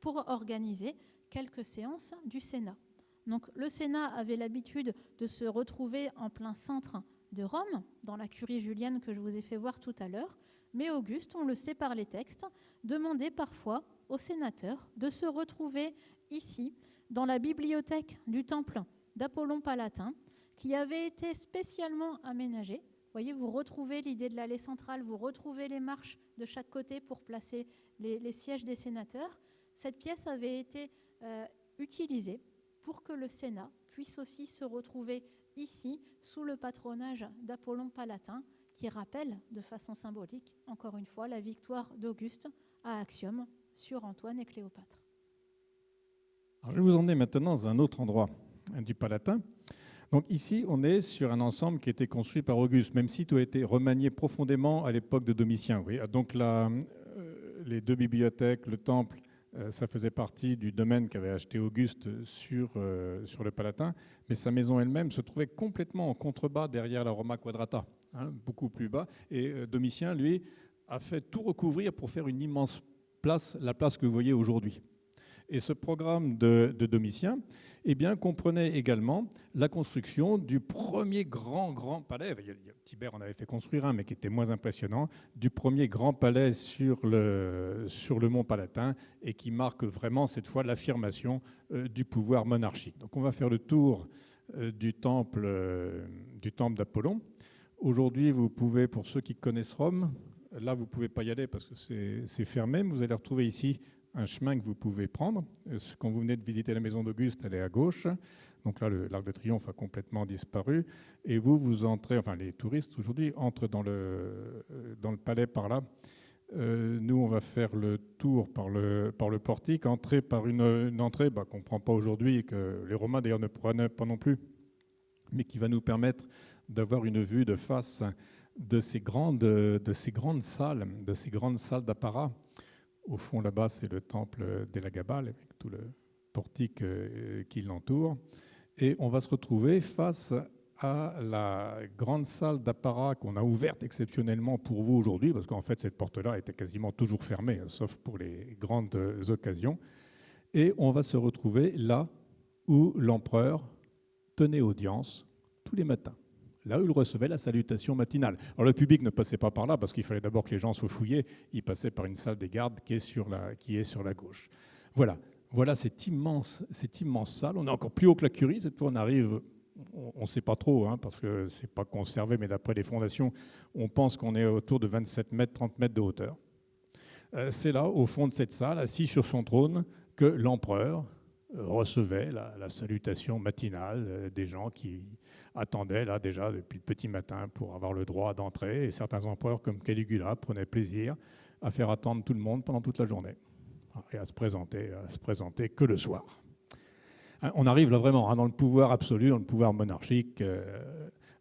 organiser quelques séances du Sénat. Donc le Sénat avait l'habitude de se retrouver en plein centre de Rome, dans la curie julienne que je vous ai fait voir tout à l'heure, mais Auguste, on le sait par les textes, demandait parfois aux sénateurs de se retrouver ici, dans la bibliothèque du temple d'Apollon Palatin, qui avait été spécialement aménagée. Vous voyez, vous retrouvez l'idée de l'allée centrale, vous retrouvez les marches de chaque côté pour placer les sièges des sénateurs. Cette pièce avait été utilisée pour que le Sénat puisse aussi se retrouver ici, sous le patronage d'Apollon Palatin, qui rappelle de façon symbolique, encore une fois, la victoire d'Auguste à Actium sur Antoine et Cléopâtre. Alors, je vais vous emmener maintenant dans un autre endroit du Palatin. Donc ici, on est sur un ensemble qui a été construit par Auguste, même si tout a été remanié profondément à l'époque de Domitien. Oui. Donc les deux bibliothèques, le temple, ça faisait partie du domaine qu'avait acheté Auguste sur le Palatin, mais sa maison elle-même se trouvait complètement en contrebas derrière la Roma Quadrata, beaucoup plus bas. Et Domitien, lui, a fait tout recouvrir pour faire une immense place, la place que vous voyez aujourd'hui. Et ce programme de Domitien comprenait également la construction du premier grand palais. Tibère en avait fait construire un, mais qui était moins impressionnant, du premier grand palais sur le mont Palatin, et qui marque vraiment cette fois l'affirmation du pouvoir monarchique. Donc on va faire le tour du temple d'Apollon. Aujourd'hui, vous pouvez, pour ceux qui connaissent Rome, là vous ne pouvez pas y aller parce que c'est fermé, mais vous allez retrouver ici un chemin que vous pouvez prendre. Quand vous venez de visiter la maison d'Auguste, elle est à gauche. Donc là, l'Arc de Triomphe a complètement disparu. Et vous entrez, enfin les touristes aujourd'hui entrent dans le palais par là. Nous, on va faire le tour par le portique, entrer par une entrée qu'on ne prend pas aujourd'hui et que les Romains d'ailleurs ne prenaient pas non plus, mais qui va nous permettre d'avoir une vue de face de ces grandes salles d'apparat. Au fond, là-bas, c'est le temple d'Elagabal, avec tout le portique qui l'entoure. Et on va se retrouver face à la grande salle d'apparat qu'on a ouverte exceptionnellement pour vous aujourd'hui, parce qu'en fait, cette porte-là était quasiment toujours fermée, sauf pour les grandes occasions. Et on va se retrouver là où l'empereur tenait audience tous les matins, là où il recevait la salutation matinale. Alors le public ne passait pas par là parce qu'il fallait d'abord que les gens soient fouillés. Il passait par une salle des gardes qui est sur la gauche. Voilà cette immense salle. On est encore plus haut que la curie. Cette fois, on arrive, on ne sait pas trop, parce que ce n'est pas conservé, mais d'après les fondations, on pense qu'on est autour de 27 mètres, 30 mètres de hauteur. C'est là, au fond de cette salle, assis sur son trône, que l'empereur recevait la salutation matinale des gens qui attendaient là déjà depuis le petit matin pour avoir le droit d'entrer. Et certains empereurs comme Caligula prenaient plaisir à faire attendre tout le monde pendant toute la journée et à se présenter que le soir. On arrive là vraiment dans le pouvoir absolu, dans le pouvoir monarchique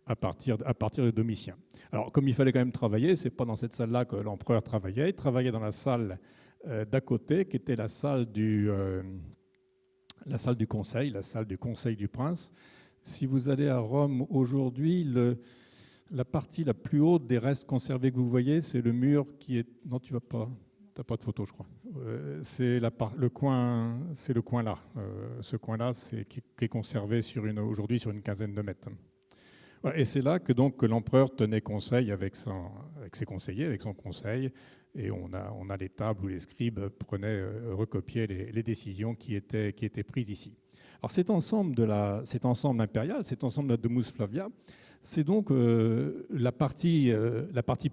à partir de Domitien. Alors comme il fallait quand même travailler, c'est pas dans cette salle-là que l'empereur travaillait. Il travaillait dans la salle d'à côté, qui était la salle du conseil, la salle du conseil du prince. Si vous allez à Rome aujourd'hui, la partie la plus haute des restes conservés que vous voyez, c'est le mur qui est... Non, tu vas pas... Tu n'as pas de photo, je crois. C'est le coin là. Ce coin-là, qui est conservé aujourd'hui sur une quinzaine de mètres. Voilà, et c'est là que l'empereur tenait conseil avec ses conseillers, avec son conseil. Et on a les tables où les scribes recopiaient les décisions qui étaient prises ici. Alors cet ensemble impérial, cet ensemble de la Domus Flavia, c'est donc la partie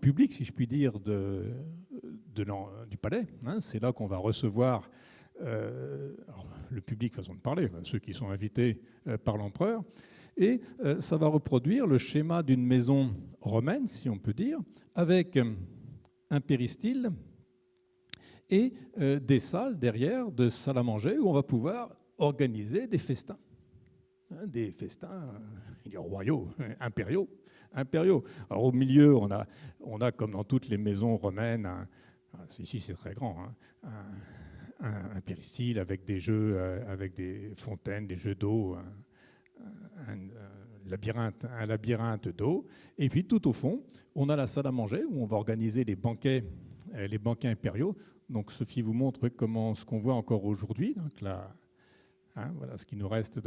publique, si je puis dire, du palais. Hein. C'est là qu'on va recevoir le public, façon de parler, ceux qui sont invités par l'empereur. Et ça va reproduire le schéma d'une maison romaine, si on peut dire, avec un péristyle et des salles derrière, de salles à manger, où on va pouvoir organiser des festins. Des festins royaux, impériaux. Alors au milieu, on a comme dans toutes les maisons romaines, ici c'est très grand, un péristyle avec des jeux, avec des fontaines, des jeux d'eau, un labyrinthe d'eau. Et puis tout au fond, on a la salle à manger où on va organiser les banquets impériaux. Donc Sophie vous montre ce qu'on voit encore aujourd'hui. Donc là, voilà ce qui nous reste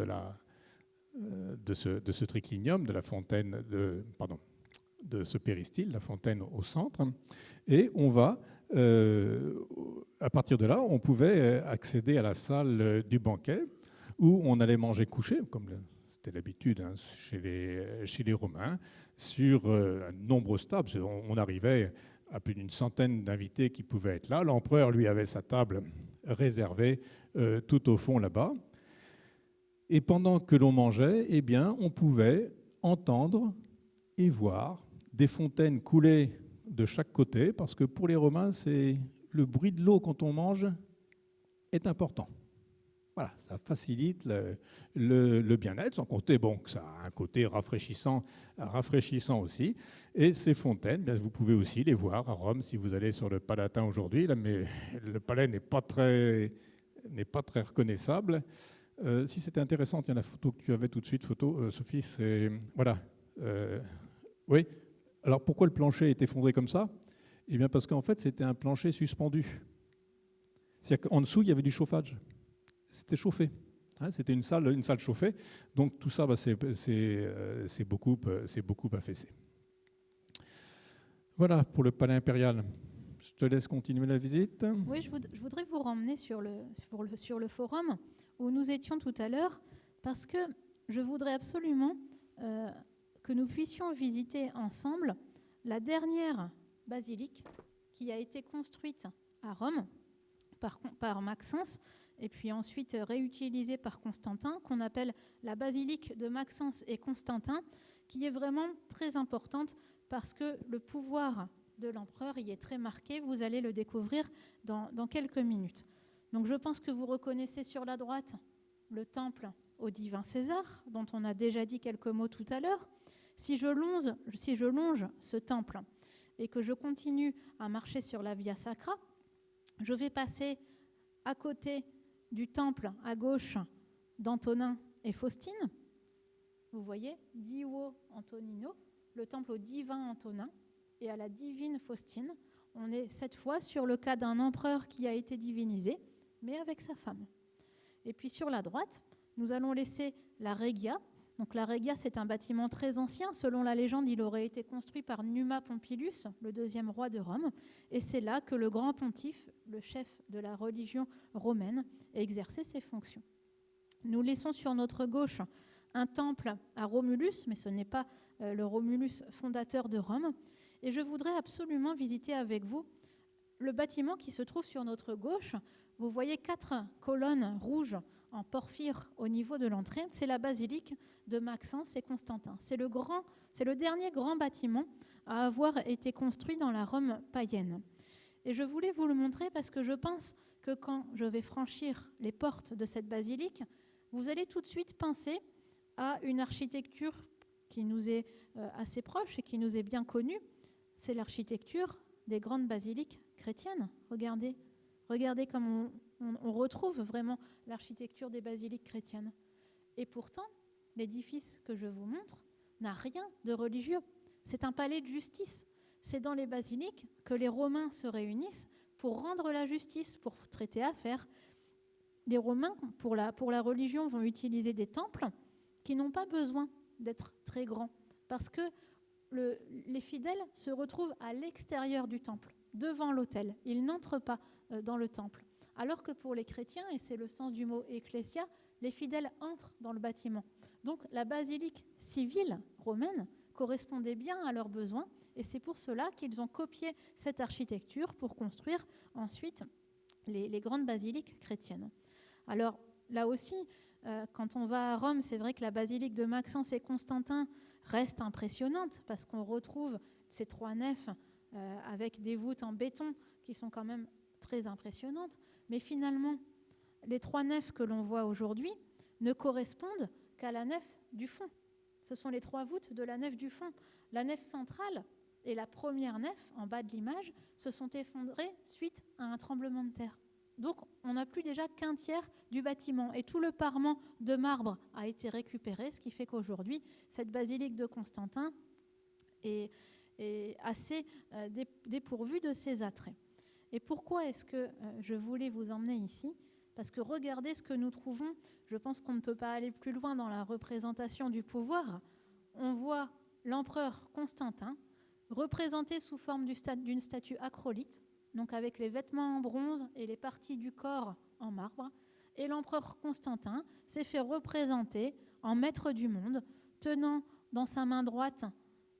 de ce triclinium, de la fontaine, de ce péristyle, la fontaine au centre. Et on va, à partir de là, on pouvait accéder à la salle du banquet où on allait manger couché, comme c'était l'habitude chez les Romains, sur de nombreuses tables. On arrivait à plus d'une centaine d'invités qui pouvaient être là. L'empereur, lui, avait sa table réservée tout au fond là-bas. Et pendant que l'on mangeait, eh bien, on pouvait entendre et voir des fontaines couler de chaque côté, parce que pour les Romains, le bruit de l'eau quand on mange est important. Voilà, ça facilite le bien-être, sans compter que ça a un côté rafraîchissant aussi. Et ces fontaines, bien, vous pouvez aussi les voir à Rome si vous allez sur le Palatin aujourd'hui, mais le palais n'est pas très reconnaissable. Si c'était intéressant, tiens, la photo que tu avais tout de suite, Sophie, c'est... Voilà. Oui. Alors, pourquoi le plancher est effondré comme ça? Eh bien, parce qu'en fait, c'était un plancher suspendu. C'est-à-dire qu'en dessous, il y avait du chauffage. C'était chauffé. C'était une salle chauffée. Donc, tout ça, c'est beaucoup affaissé. Voilà pour le palais impérial. Je te laisse continuer la visite. Oui, je voudrais vous ramener sur le forum où nous étions tout à l'heure, parce que je voudrais absolument que nous puissions visiter ensemble la dernière basilique qui a été construite à Rome par Maxence et puis ensuite réutilisée par Constantin, qu'on appelle la basilique de Maxence et Constantin, qui est vraiment très importante parce que le pouvoir de l'empereur y est très marqué. Vous allez le découvrir dans quelques minutes. Donc je pense que vous reconnaissez sur la droite le temple au divin César, dont on a déjà dit quelques mots tout à l'heure. Si je longe ce temple et que je continue à marcher sur la Via Sacra, je vais passer à côté du temple à gauche d'Antonin et Faustine. Vous voyez, Divo Antonino, le temple au divin Antonin et à la divine Faustine. On est cette fois sur le cas d'un empereur qui a été divinisé, mais avec sa femme. Et puis sur la droite, nous allons laisser la Regia. Donc la Regia, c'est un bâtiment très ancien. Selon la légende, il aurait été construit par Numa Pompilius, le deuxième roi de Rome. Et c'est là que le grand pontife, le chef de la religion romaine, exerçait ses fonctions. Nous laissons sur notre gauche un temple à Romulus, mais ce n'est pas le Romulus fondateur de Rome. Et je voudrais absolument visiter avec vous le bâtiment qui se trouve sur notre gauche. Vous voyez 4 colonnes rouges en porphyre au niveau de l'entrée. C'est la basilique de Maxence et Constantin. C'est le dernier grand bâtiment à avoir été construit dans la Rome païenne. Et je voulais vous le montrer parce que je pense que quand je vais franchir les portes de cette basilique, vous allez tout de suite penser à une architecture qui nous est assez proche et qui nous est bien connue. C'est l'architecture des grandes basiliques chrétiennes. Regardez comme on retrouve vraiment l'architecture des basiliques chrétiennes. Et pourtant, l'édifice que je vous montre n'a rien de religieux. c'est un palais de justice. C'est dans les basiliques que les Romains se réunissent pour rendre la justice, pour traiter affaires. Les Romains, pour la religion, vont utiliser des temples qui n'ont pas besoin d'être très grands, parce que les fidèles se retrouvent à l'extérieur du temple, devant l'autel. Ils n'entrent pas dans le temple. Alors que pour les chrétiens, et c'est le sens du mot ecclésia, les fidèles entrent dans le bâtiment. Donc la basilique civile romaine correspondait bien à leurs besoins, et c'est pour cela qu'ils ont copié cette architecture pour construire ensuite les grandes basiliques chrétiennes. Alors là aussi, quand on va à Rome, c'est vrai que la basilique de Maxence et Constantin reste impressionnante parce qu'on retrouve ces 3 nefs avec des voûtes en béton qui sont quand même très impressionnantes. Mais finalement, les 3 nefs que l'on voit aujourd'hui ne correspondent qu'à la nef du fond. Ce sont les 3 voûtes de la nef du fond. La nef centrale et la première nef, en bas de l'image, se sont effondrées suite à un tremblement de terre. Donc, on n'a plus déjà qu'un tiers du bâtiment. Et tout le parement de marbre a été récupéré, ce qui fait qu'aujourd'hui, cette basilique de Constantin est assez dépourvue de ses attraits. Et pourquoi est-ce que je voulais vous emmener ici ? Parce que regardez ce que nous trouvons. Je pense qu'on ne peut pas aller plus loin dans la représentation du pouvoir. On voit l'empereur Constantin représenté sous forme d'une statue acrolite, donc avec les vêtements en bronze et les parties du corps en marbre. Et l'empereur Constantin s'est fait représenter en maître du monde, tenant dans sa main droite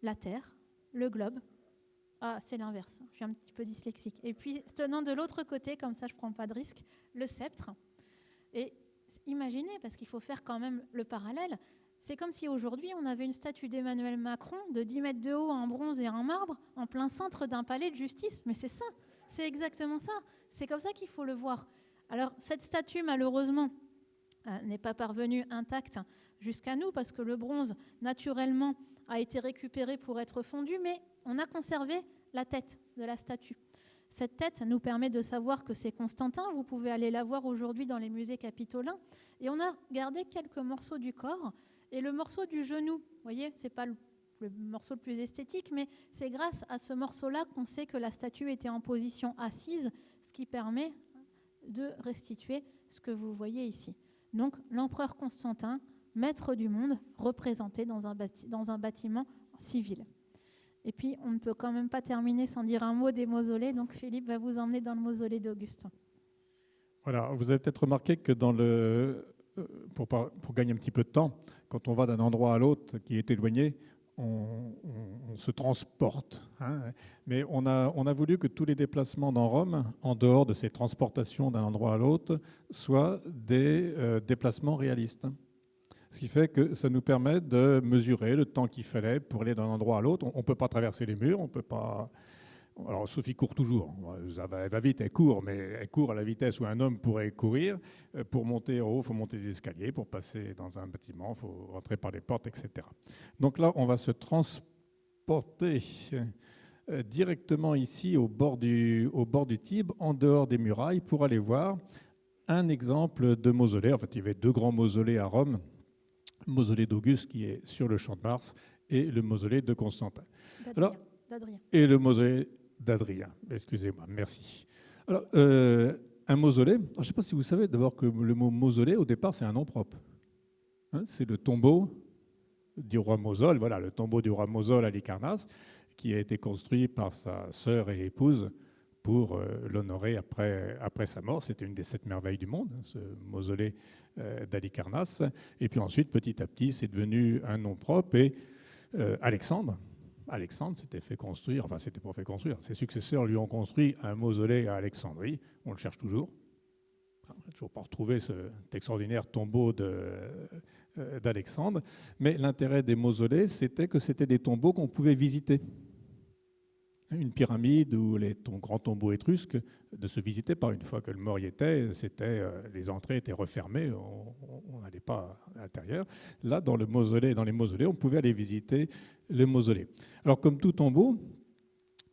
la terre, le globe. Ah, c'est l'inverse, je suis un petit peu dyslexique. Et puis, tenant de l'autre côté, comme ça je ne prends pas de risque, le sceptre. Et imaginez, parce qu'il faut faire quand même le parallèle, c'est comme si aujourd'hui on avait une statue d'Emmanuel Macron de 10 mètres de haut en bronze et en marbre en plein centre d'un palais de justice. Mais c'est ça, c'est exactement ça. C'est comme ça qu'il faut le voir. Alors, cette statue, malheureusement, n'est pas parvenue intacte jusqu'à nous parce que le bronze, naturellement, a été récupéré pour être fondu, mais on a conservé la tête de la statue. Cette tête nous permet de savoir que c'est Constantin. Vous pouvez aller la voir aujourd'hui dans les musées capitolins. Et on a gardé quelques morceaux du corps et le morceau du genou. Vous voyez, ce n'est pas le morceau le plus esthétique, mais c'est grâce à ce morceau-là qu'on sait que la statue était en position assise, ce qui permet de restituer ce que vous voyez ici. Donc, l'empereur Constantin, maître du monde, représenté dans un bâtiment civil. Et puis, on ne peut quand même pas terminer sans dire un mot des mausolées. Donc, Philippe va vous emmener dans le mausolée d'Augustin. Voilà, vous avez peut-être remarqué que pour gagner un petit peu de temps, quand on va d'un endroit à l'autre qui est éloigné, on se transporte. Mais on a voulu que tous les déplacements dans Rome, en dehors de ces transportations d'un endroit à l'autre, soient des déplacements réalistes. Ce qui fait que ça nous permet de mesurer le temps qu'il fallait pour aller d'un endroit à l'autre. On ne peut pas traverser les murs, on peut pas. Alors Sophie court toujours. Elle va vite, elle court, mais elle court à la vitesse où un homme pourrait courir. Pour monter en haut, il faut monter des escaliers. Pour passer dans un bâtiment, il faut rentrer par les portes, etc. Donc là, on va se transporter directement ici au bord du Tibre, en dehors des murailles, pour aller voir un exemple de mausolée. En fait, il y avait 2 grands mausolées à Rome. Le mausolée d'Auguste qui est sur le champ de Mars et le mausolée de Constantin. D'Adrien. Et le mausolée d'Adrien. Excusez-moi, merci. Alors, un mausolée, je ne sais pas si vous savez d'abord que le mot mausolée, au départ, c'est un nom propre. C'est le tombeau du roi Mosol, voilà, le tombeau du roi Mosol à Lycarnasse, qui a été construit par sa sœur et épouse pour l'honorer après sa mort. C'était une des 7 merveilles du monde, ce mausolée d'Halicarnasse. Et puis ensuite, petit à petit, c'est devenu un nom propre. Et Alexandre s'était fait construire, enfin, c'était pas fait construire, ses successeurs lui ont construit un mausolée à Alexandrie. On le cherche toujours. On n'a toujours pas retrouvé cet extraordinaire tombeau d'Alexandre. Mais l'intérêt des mausolées, c'était que c'était des tombeaux qu'on pouvait visiter. Une pyramide ou les grands tombeaux étrusques ne se visitaient pas. Une fois que le mort y était, les entrées étaient refermées, on n'allait pas à l'intérieur. Là, dans les mausolées, on pouvait aller visiter le mausolée. Alors, comme tout tombeau,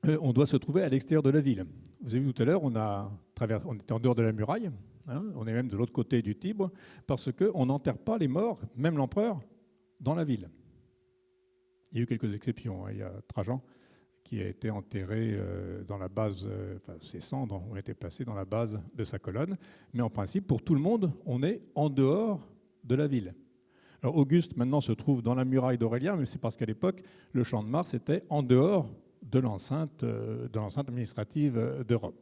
on doit se trouver à l'extérieur de la ville. Vous avez vu tout à l'heure, on était en dehors de la muraille, on est même de l'autre côté du Tibre, parce qu'on n'enterre pas les morts, même l'empereur, dans la ville. Il y a eu quelques exceptions. Il y a Trajan qui a été enterré dans la base, ses cendres ont été placées dans la base de sa colonne. Mais en principe, pour tout le monde, on est en dehors de la ville. Alors Auguste, maintenant, se trouve dans la muraille d'Aurélien, mais c'est parce qu'à l'époque, le champ de Mars était en dehors de l'enceinte administrative de Rome.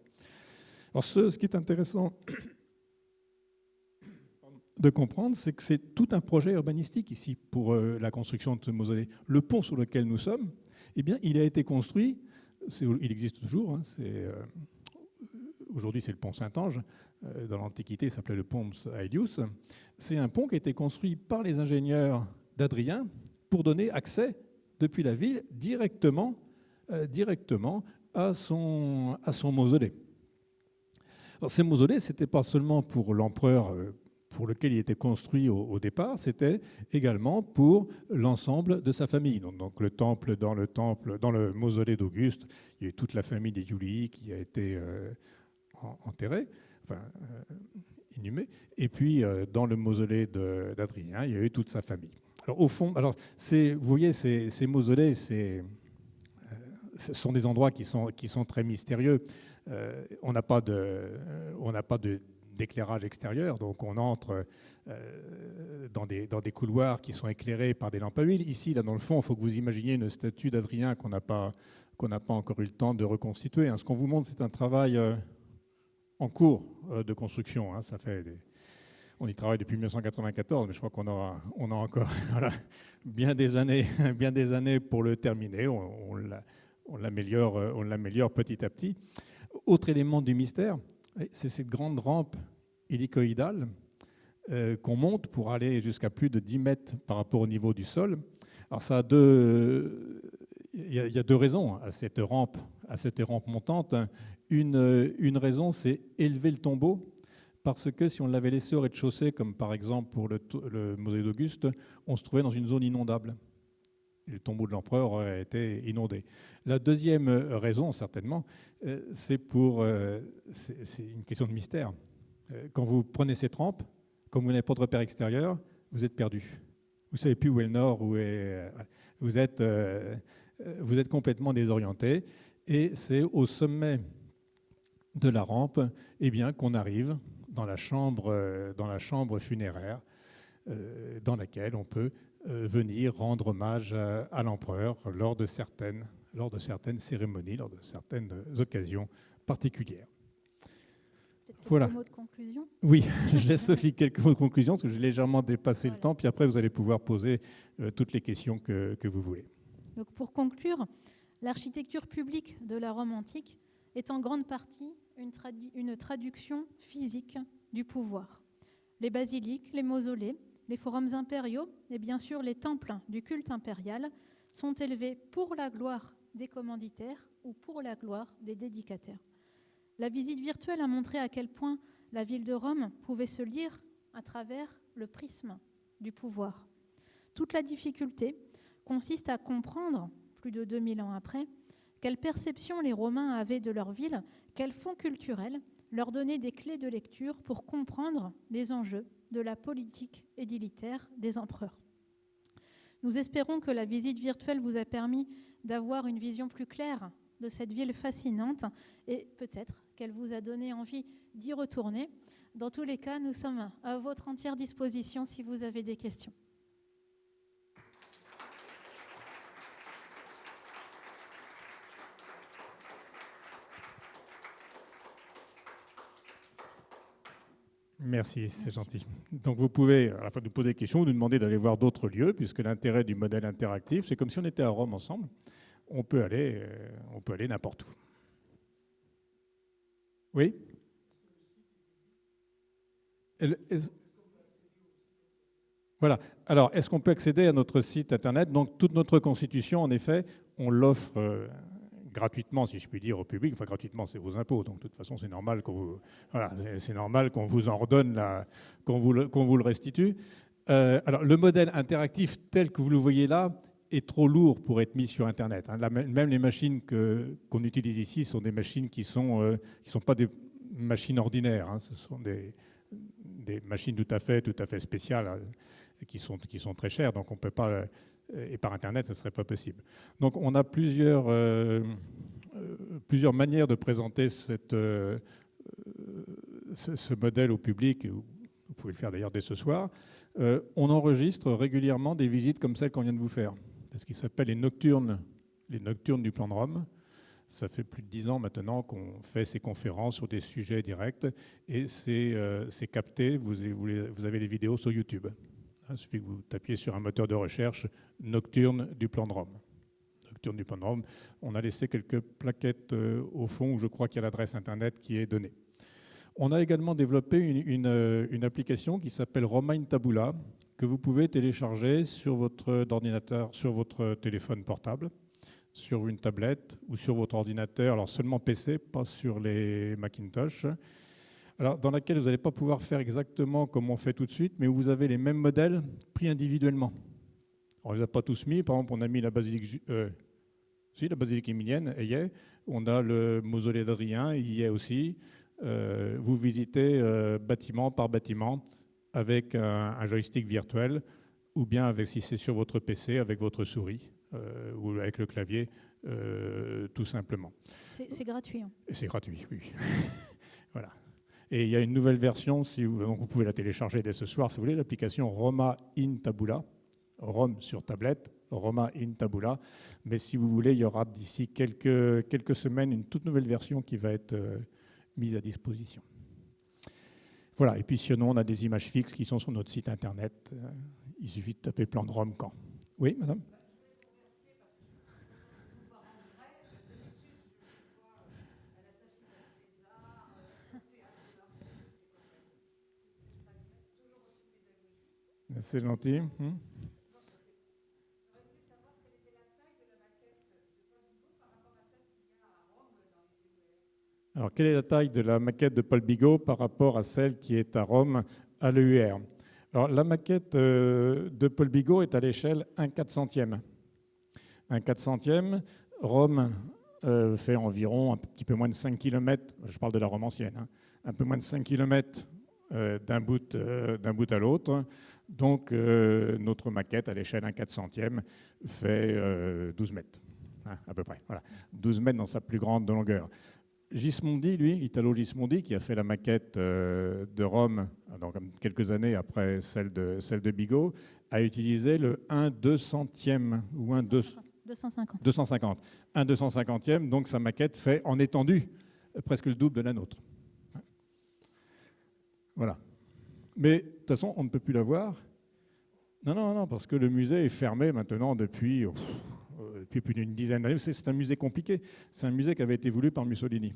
Alors ce qui est intéressant de comprendre, c'est que c'est tout un projet urbanistique ici pour la construction de ce mausolée. Le pont sur lequel nous sommes, eh bien, il a été construit, il existe toujours, hein, aujourd'hui c'est le pont Saint-Ange, dans l'Antiquité il s'appelait le pont Aelius. C'est un pont qui a été construit par les ingénieurs d'Adrien pour donner accès depuis la ville directement à son mausolée. Alors, ces mausolées, ce n'était pas seulement pour l'empereur pour lequel il était construit au départ, c'était également pour l'ensemble de sa famille. Donc dans le mausolée d'Auguste, il y a eu toute la famille des Iulii qui a été enterrée, inhumée. Et puis dans le mausolée d'Adrien, il y a eu toute sa famille. Alors au fond, vous voyez, ces mausolées, ce sont des endroits qui sont très mystérieux. On n'a pas d'éclairage extérieur, donc on entre dans des couloirs qui sont éclairés par des lampes à huile. Ici, là dans le fond, il faut que vous imaginiez une statue d'Adrien qu'on n'a pas encore eu le temps de reconstituer. Ce qu'on vous montre, c'est un travail en cours de construction. On y travaille depuis 1994, mais je crois qu'on a encore bien des années pour le terminer. On l'améliore petit à petit. Autre élément du mystère, c'est cette grande rampe hélicoïdale qu'on monte pour aller jusqu'à plus de 10 mètres par rapport au niveau du sol. Alors il y a deux raisons à cette rampe montante. Une raison, c'est élever le tombeau, parce que si on l'avait laissé au rez-de-chaussée, comme par exemple pour le mausolée d'Auguste, on se trouvait dans une zone inondable. Le tombeau de l'empereur aurait été inondé. La deuxième raison, certainement, c'est une question de mystère. Quand vous prenez cette rampe, comme vous n'avez pas de repère extérieur, vous êtes perdu. Vous ne savez plus où est le nord, vous êtes complètement désorienté. Et c'est au sommet de la rampe qu'on arrive dans la chambre funéraire dans laquelle on peut venir rendre hommage à l'empereur lors de certaines cérémonies, lors de certaines occasions particulières. Voilà. Quelques mots de conclusion ? Oui, je laisse Sophie quelques mots de conclusion, parce que j'ai légèrement dépassé le temps, puis après vous allez pouvoir poser toutes les questions que vous voulez. Donc pour conclure, l'architecture publique de la Rome antique est en grande partie une traduction physique du pouvoir. Les basiliques, les mausolées, les forums impériaux et bien sûr les temples du culte impérial sont élevés pour la gloire des commanditaires ou pour la gloire des dédicataires. La visite virtuelle a montré à quel point la ville de Rome pouvait se lire à travers le prisme du pouvoir. Toute la difficulté consiste à comprendre, plus de 2000 ans après, quelle perception les Romains avaient de leur ville, quels fonds culturels leur donnaient des clés de lecture pour comprendre les enjeux de la politique édilitaire des empereurs. Nous espérons que la visite virtuelle vous a permis d'avoir une vision plus claire de cette ville fascinante et peut-être qu'elle vous a donné envie d'y retourner. Dans tous les cas, nous sommes à votre entière disposition si vous avez des questions. Merci, c'est gentil. Donc vous pouvez à la fois nous poser des questions ou nous demander d'aller voir d'autres lieux, puisque l'intérêt du modèle interactif, c'est comme si on était à Rome ensemble. On peut aller n'importe où. Oui ? Voilà. Alors, est-ce qu'on peut accéder à notre site internet ? Donc, toute notre constitution, en effet, on l'offre gratuitement, si je puis dire, au public. Enfin, gratuitement, c'est vos impôts. Donc, de toute façon, c'est normal qu'on vous en redonne, qu'on vous le restitue. Alors, le modèle interactif tel que vous le voyez là est trop lourd pour être mis sur Internet. Même les machines qu'on utilise ici sont des machines qui sont pas des machines ordinaires. Ce sont des machines tout à fait spéciales qui sont très chères. Donc, on ne peut pas Et par Internet, ça ne serait pas possible. Donc on a plusieurs manières de présenter ce modèle au public. Vous pouvez le faire d'ailleurs dès ce soir. On enregistre régulièrement des visites comme celle qu'on vient de vous faire. C'est ce qui s'appelle les nocturnes du plan de Rome. Ça fait plus de 10 ans maintenant qu'on fait ces conférences sur des sujets directs et c'est capté. Vous avez les vidéos sur YouTube. Il suffit que vous tapiez sur un moteur de recherche Nocturne du plan de Rome. Nocturne du plan de Rome. On a laissé quelques plaquettes au fond où je crois qu'il y a l'adresse Internet qui est donnée. On a également développé une application qui s'appelle Roma in Tabula que vous pouvez télécharger sur votre ordinateur, sur votre téléphone portable, sur une tablette ou sur votre ordinateur, alors seulement PC, pas sur les Macintosh, alors dans laquelle vous n'allez pas pouvoir faire exactement comme on fait tout de suite, mais où vous avez les mêmes modèles pris individuellement. On ne les a pas tous mis, par exemple on a mis la basilique émilienne, elle y est. On a le mausolée d'Adrien, il y est aussi. Vous visitez bâtiment par bâtiment avec un joystick virtuel ou bien avec, si c'est sur votre PC, avec votre souris ou avec le clavier, tout simplement. C'est gratuit. Hein. C'est gratuit, oui. Voilà. Et il y a une nouvelle version, donc vous pouvez la télécharger dès ce soir, si vous voulez, l'application Roma in Tabula, Rome sur tablette, Roma in Tabula. Mais si vous voulez, il y aura d'ici quelques semaines une toute nouvelle version qui va être mise à disposition. Voilà, et puis sinon, on a des images fixes qui sont sur notre site internet. Il suffit de taper plan de Rome quand. Oui, madame ? C'est gentil. Alors, quelle est la taille de la maquette de Paul Bigot par rapport à celle qui est à Rome à l'EUR? Alors, la maquette de Paul Bigot est à l'échelle 1/400e. 1/400e, Rome fait environ un petit peu moins de 5 km, je parle de la Rome ancienne, hein, un peu moins de 5 km d'un bout à l'autre. Donc, notre maquette à l'échelle 1/400e fait 12 mètres, hein, à peu près. Voilà. 12 mètres dans sa plus grande longueur. Gismondi, lui, Italo Gismondi, qui a fait la maquette de Rome donc, quelques années après celle de Bigot, a utilisé le 1/200e ou 250. 250. 1/250e, donc sa maquette fait en étendue presque le double de la nôtre. Voilà. Mais de toute façon, on ne peut plus la voir. Non, parce que le musée est fermé maintenant depuis plus d'une dizaine d'années. C'est un musée compliqué. C'est un musée qui avait été voulu par Mussolini.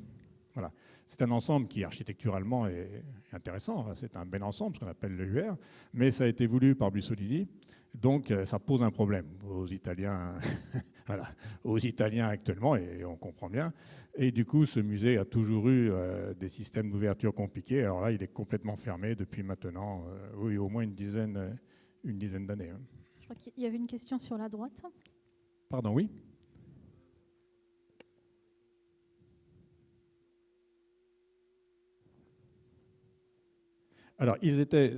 Voilà. C'est un ensemble qui architecturalement est intéressant. C'est un bel ensemble, ce qu'on appelle le UR, mais ça a été voulu par Mussolini. Donc ça pose un problème aux Italiens, voilà, aux Italiens actuellement, et on comprend bien. Et du coup, ce musée a toujours eu des systèmes d'ouverture compliqués. Alors là, il est complètement fermé depuis maintenant, oui, au moins une dizaine d'années. Hein. Je crois qu'il y avait une question sur la droite. Pardon, oui. Alors, ils étaient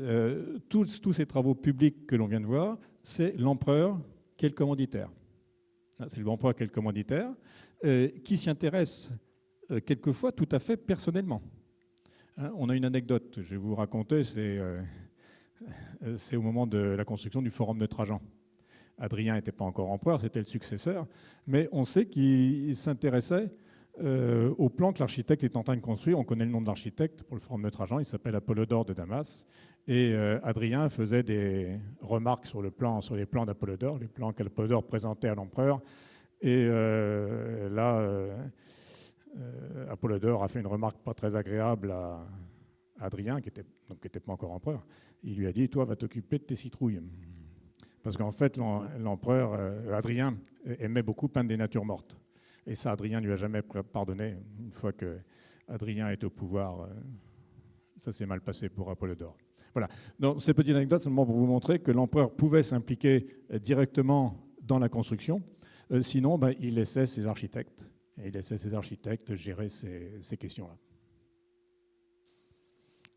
tous ces travaux publics que l'on vient de voir, c'est l'empereur qui est le commanditaire. C'est l'empereur qui est le commanditaire, qui s'y intéresse quelquefois tout à fait personnellement. Hein, on a une anecdote, je vais vous raconter, c'est au moment de la construction du forum de Trajan. Adrien n'était pas encore empereur, c'était le successeur, mais on sait qu'il s'intéressait au plan que l'architecte est en train de construire. On connaît le nom de l'architecte pour le forum de Trajan, il s'appelle Apollodore de Damas. Et Adrien faisait des remarques sur les plans d'Apollodore, les plans qu'Apollodore présentait à l'empereur. Et Apollodore a fait une remarque pas très agréable à Adrien, qui n'était pas encore empereur. Il lui a dit « Toi, va t'occuper de tes citrouilles ». Parce qu'en fait, l'empereur Adrien aimait beaucoup peindre des natures mortes. Et ça, Adrien ne lui a jamais pardonné. Une fois que Adrien est au pouvoir, ça s'est mal passé pour Apollodore. Voilà. Donc, ces petites anecdotes, seulement pour vous montrer que l'empereur pouvait s'impliquer directement dans la construction. Sinon, il laissait ses architectes. Et il laissait ses architectes gérer ces questions-là.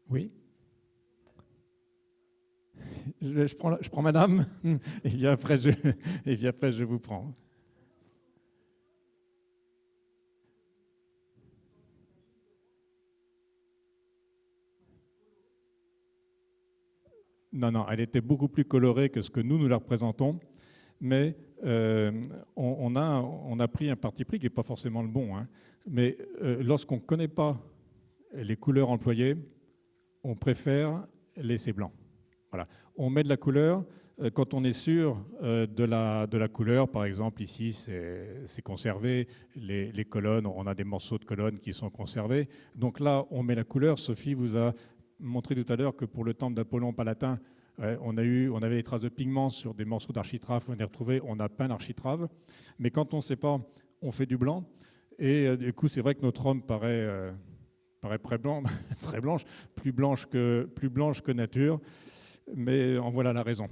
Oui ? Je prends madame, et puis après je vous prends. Non, elle était beaucoup plus colorée que ce que nous la représentons, mais on a pris un parti pris qui n'est pas forcément le bon. Hein. Mais lorsqu'on ne connaît pas les couleurs employées, on préfère laisser blanc. Voilà. On met de la couleur quand on est sûr de la couleur. Par exemple, ici, c'est conservé. Les colonnes, on a des morceaux de colonnes qui sont conservés. Donc là, on met la couleur. Sophie vous a montré tout à l'heure que pour le temple d'Apollon Palatin, on avait des traces de pigments sur des morceaux d'architrave qu'on a retrouvés. On a peint l'architrave. Mais quand on ne sait pas, on fait du blanc. Et du coup, c'est vrai que notre Rome paraît très blanche, plus blanche que nature. Mais en voilà la raison.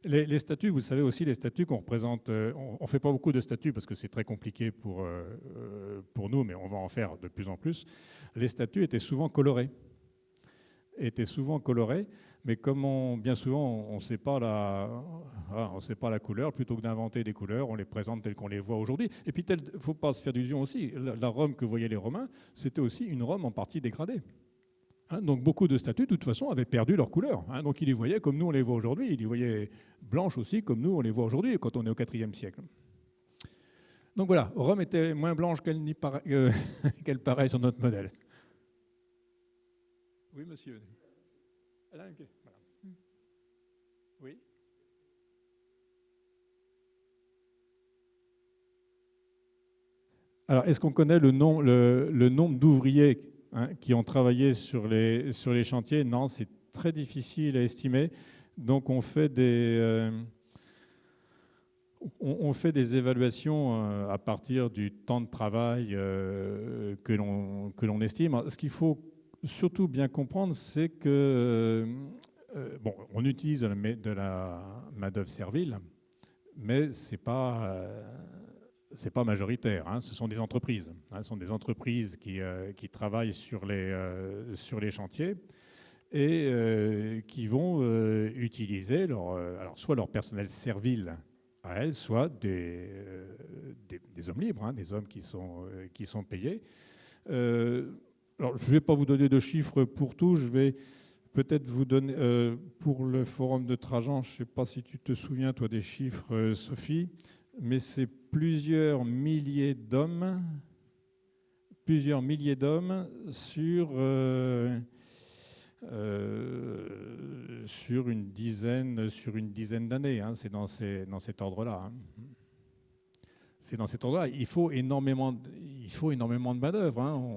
Les statues, vous savez aussi, les statues qu'on représente, on ne fait pas beaucoup de statues parce que c'est très compliqué pour nous, mais on va en faire de plus en plus. Les statues étaient souvent colorées. Mais comme bien souvent, on ne sait pas la couleur, plutôt que d'inventer des couleurs, on les présente telles qu'on les voit aujourd'hui. Et puis, il ne faut pas se faire d'illusions aussi. La Rome que voyaient les Romains, c'était aussi une Rome en partie dégradée. Donc beaucoup de statues, de toute façon, avaient perdu leur couleur. Donc ils les voyaient comme nous on les voit aujourd'hui. Ils les voyaient blanches aussi comme nous on les voit aujourd'hui quand on est au IVe siècle. Donc voilà, Rome était moins blanche qu'elle paraît sur notre modèle. Oui, monsieur. Voilà. Oui. Alors, est-ce qu'on connaît le nombre d'ouvriers qui ont travaillé sur les chantiers? Non, c'est très difficile à estimer. Donc, on fait des évaluations à partir du temps de travail que l'on estime. Ce qu'il faut surtout bien comprendre, c'est que on utilise de la main-d'œuvre servile, mais c'est pas majoritaire. Ce sont des entreprises. Ce sont des entreprises qui travaillent sur les chantiers et qui vont utiliser soit leur personnel servile à elles, soit des hommes libres, des hommes qui sont payés. Alors, je ne vais pas vous donner de chiffres pour tout. Je vais peut-être vous donner, pour le forum de Trajan, je ne sais pas si tu te souviens, toi, des chiffres, Sophie, mais c'est plusieurs milliers d'hommes sur une dizaine d'années. C'est dans cet ordre-là. C'est dans cet ordre-là. Il faut énormément de main-d'œuvre.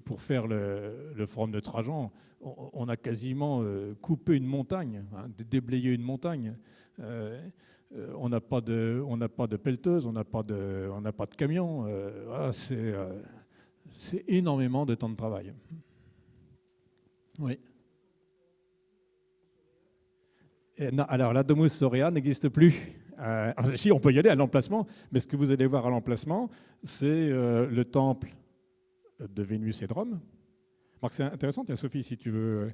Pour faire le forum de Trajan, on a quasiment coupé une montagne, déblayé une montagne. On n'a pas de pelleteuse, on n'a pas de camion. C'est énormément de temps de travail. Oui. Non, alors la Domus Aurea n'existe plus. Si, on peut y aller à l'emplacement, mais ce que vous allez voir à l'emplacement, c'est le temple de Vénus et de Rome. Alors c'est intéressant, tiens, Sophie, si tu veux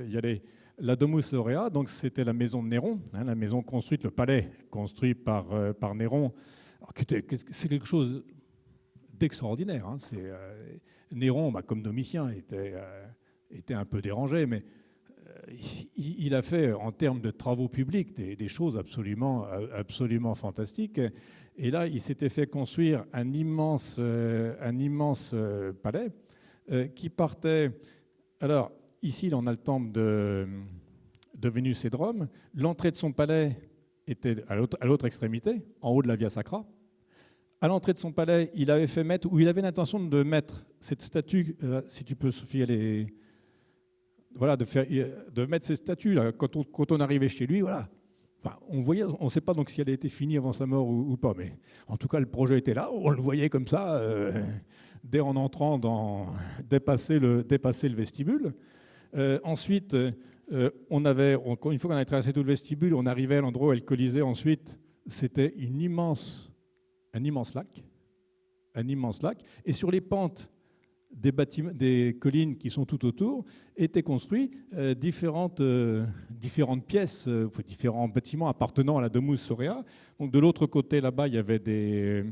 y aller. La Domus Aurea, donc c'était la maison de Néron, la maison construite, le palais construit par Néron. C'est quelque chose d'extraordinaire. Néron, comme Domitien, était un peu dérangé, mais il a fait, en termes de travaux publics, des choses absolument fantastiques. Et là, il s'était fait construire un immense palais qui partait. Alors, ici, on a le temple de Vénus et de Rome. L'entrée de son palais était à l'autre extrémité, en haut de la Via Sacra. À l'entrée de son palais, il avait l'intention de mettre cette statue, si tu peux, Sophie, de mettre ces statues là. Quand on arrivait chez lui, voilà. Enfin, on ne sait pas donc si elle a été finie avant sa mort ou pas, mais en tout cas le projet était là. On le voyait comme ça dès en entrant dépasser le vestibule. Ensuite, une fois qu'on avait traversé tout le vestibule, on arrivait à l'endroit où elle colisait. Ensuite, c'était un immense lac. Et sur les pentes des collines qui sont tout autour, étaient construits différentes pièces, différents bâtiments appartenant à la Domus Aurea. Donc de l'autre côté, là-bas, il y avait des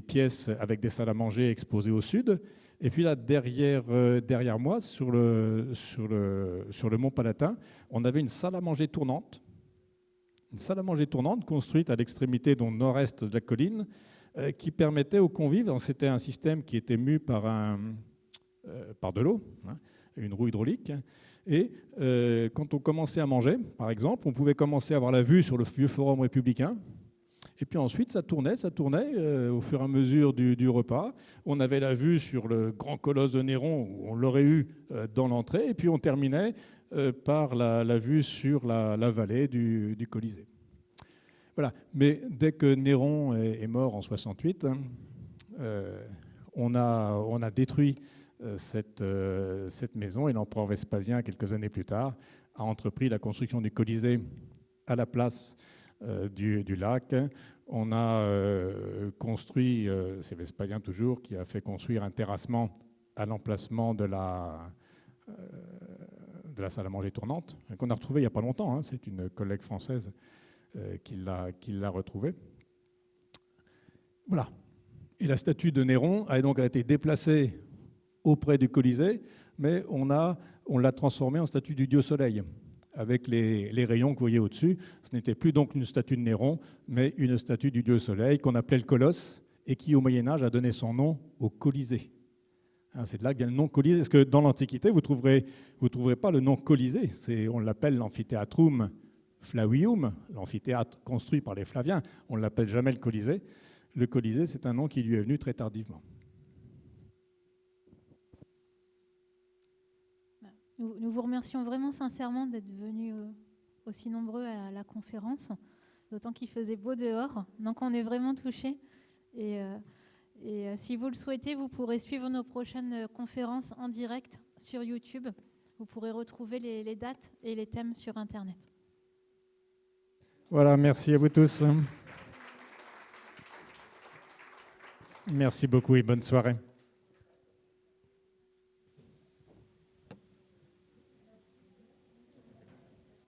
pièces avec des salles à manger exposées au sud. Et puis là, derrière moi, sur le mont Palatin, on avait une salle à manger tournante. Une salle à manger tournante construite à l'extrémité nord-est de la colline, qui permettait aux convives, c'était un système qui était mu par de l'eau, hein, une roue hydraulique, et quand on commençait à manger, par exemple, on pouvait commencer à avoir la vue sur le vieux forum républicain, et puis ensuite ça tournait au fur et à mesure du repas. On avait la vue sur le grand colosse de Néron, où on l'aurait eu dans l'entrée, et puis on terminait par la vue sur la vallée du Colisée. Voilà. Mais dès que Néron est mort en 68, on a détruit cette maison, et l'empereur Vespasien, quelques années plus tard, a entrepris la construction du Colisée à la place du lac. On a construit, c'est Vespasien toujours, qui a fait construire un terrassement à l'emplacement de la salle à manger tournante, qu'on a retrouvée il n'y a pas longtemps, hein. C'est une collègue française qui l'a retrouvé. Voilà. Et la statue de Néron a donc été déplacée auprès du Colisée, mais on l'a transformée en statue du dieu Soleil, avec les rayons que vous voyez au-dessus. Ce n'était plus donc une statue de Néron, mais une statue du dieu Soleil qu'on appelait le Colosse, et qui au Moyen-Âge a donné son nom au Colisée. C'est de là que vient le nom Colisée, parce que dans l'Antiquité, vous ne trouverez pas le nom Colisée. On l'appelle l'Amphitheatrum Flavium, l'amphithéâtre construit par les Flaviens. On ne l'appelle jamais le Colisée. Le Colisée, c'est un nom qui lui est venu très tardivement. Nous vous remercions vraiment sincèrement d'être venus aussi nombreux à la conférence, d'autant qu'il faisait beau dehors. Donc on est vraiment touchés. Et si vous le souhaitez, vous pourrez suivre nos prochaines conférences en direct sur YouTube. Vous pourrez retrouver les dates et les thèmes sur Internet. Voilà, merci à vous tous. Merci beaucoup et bonne soirée.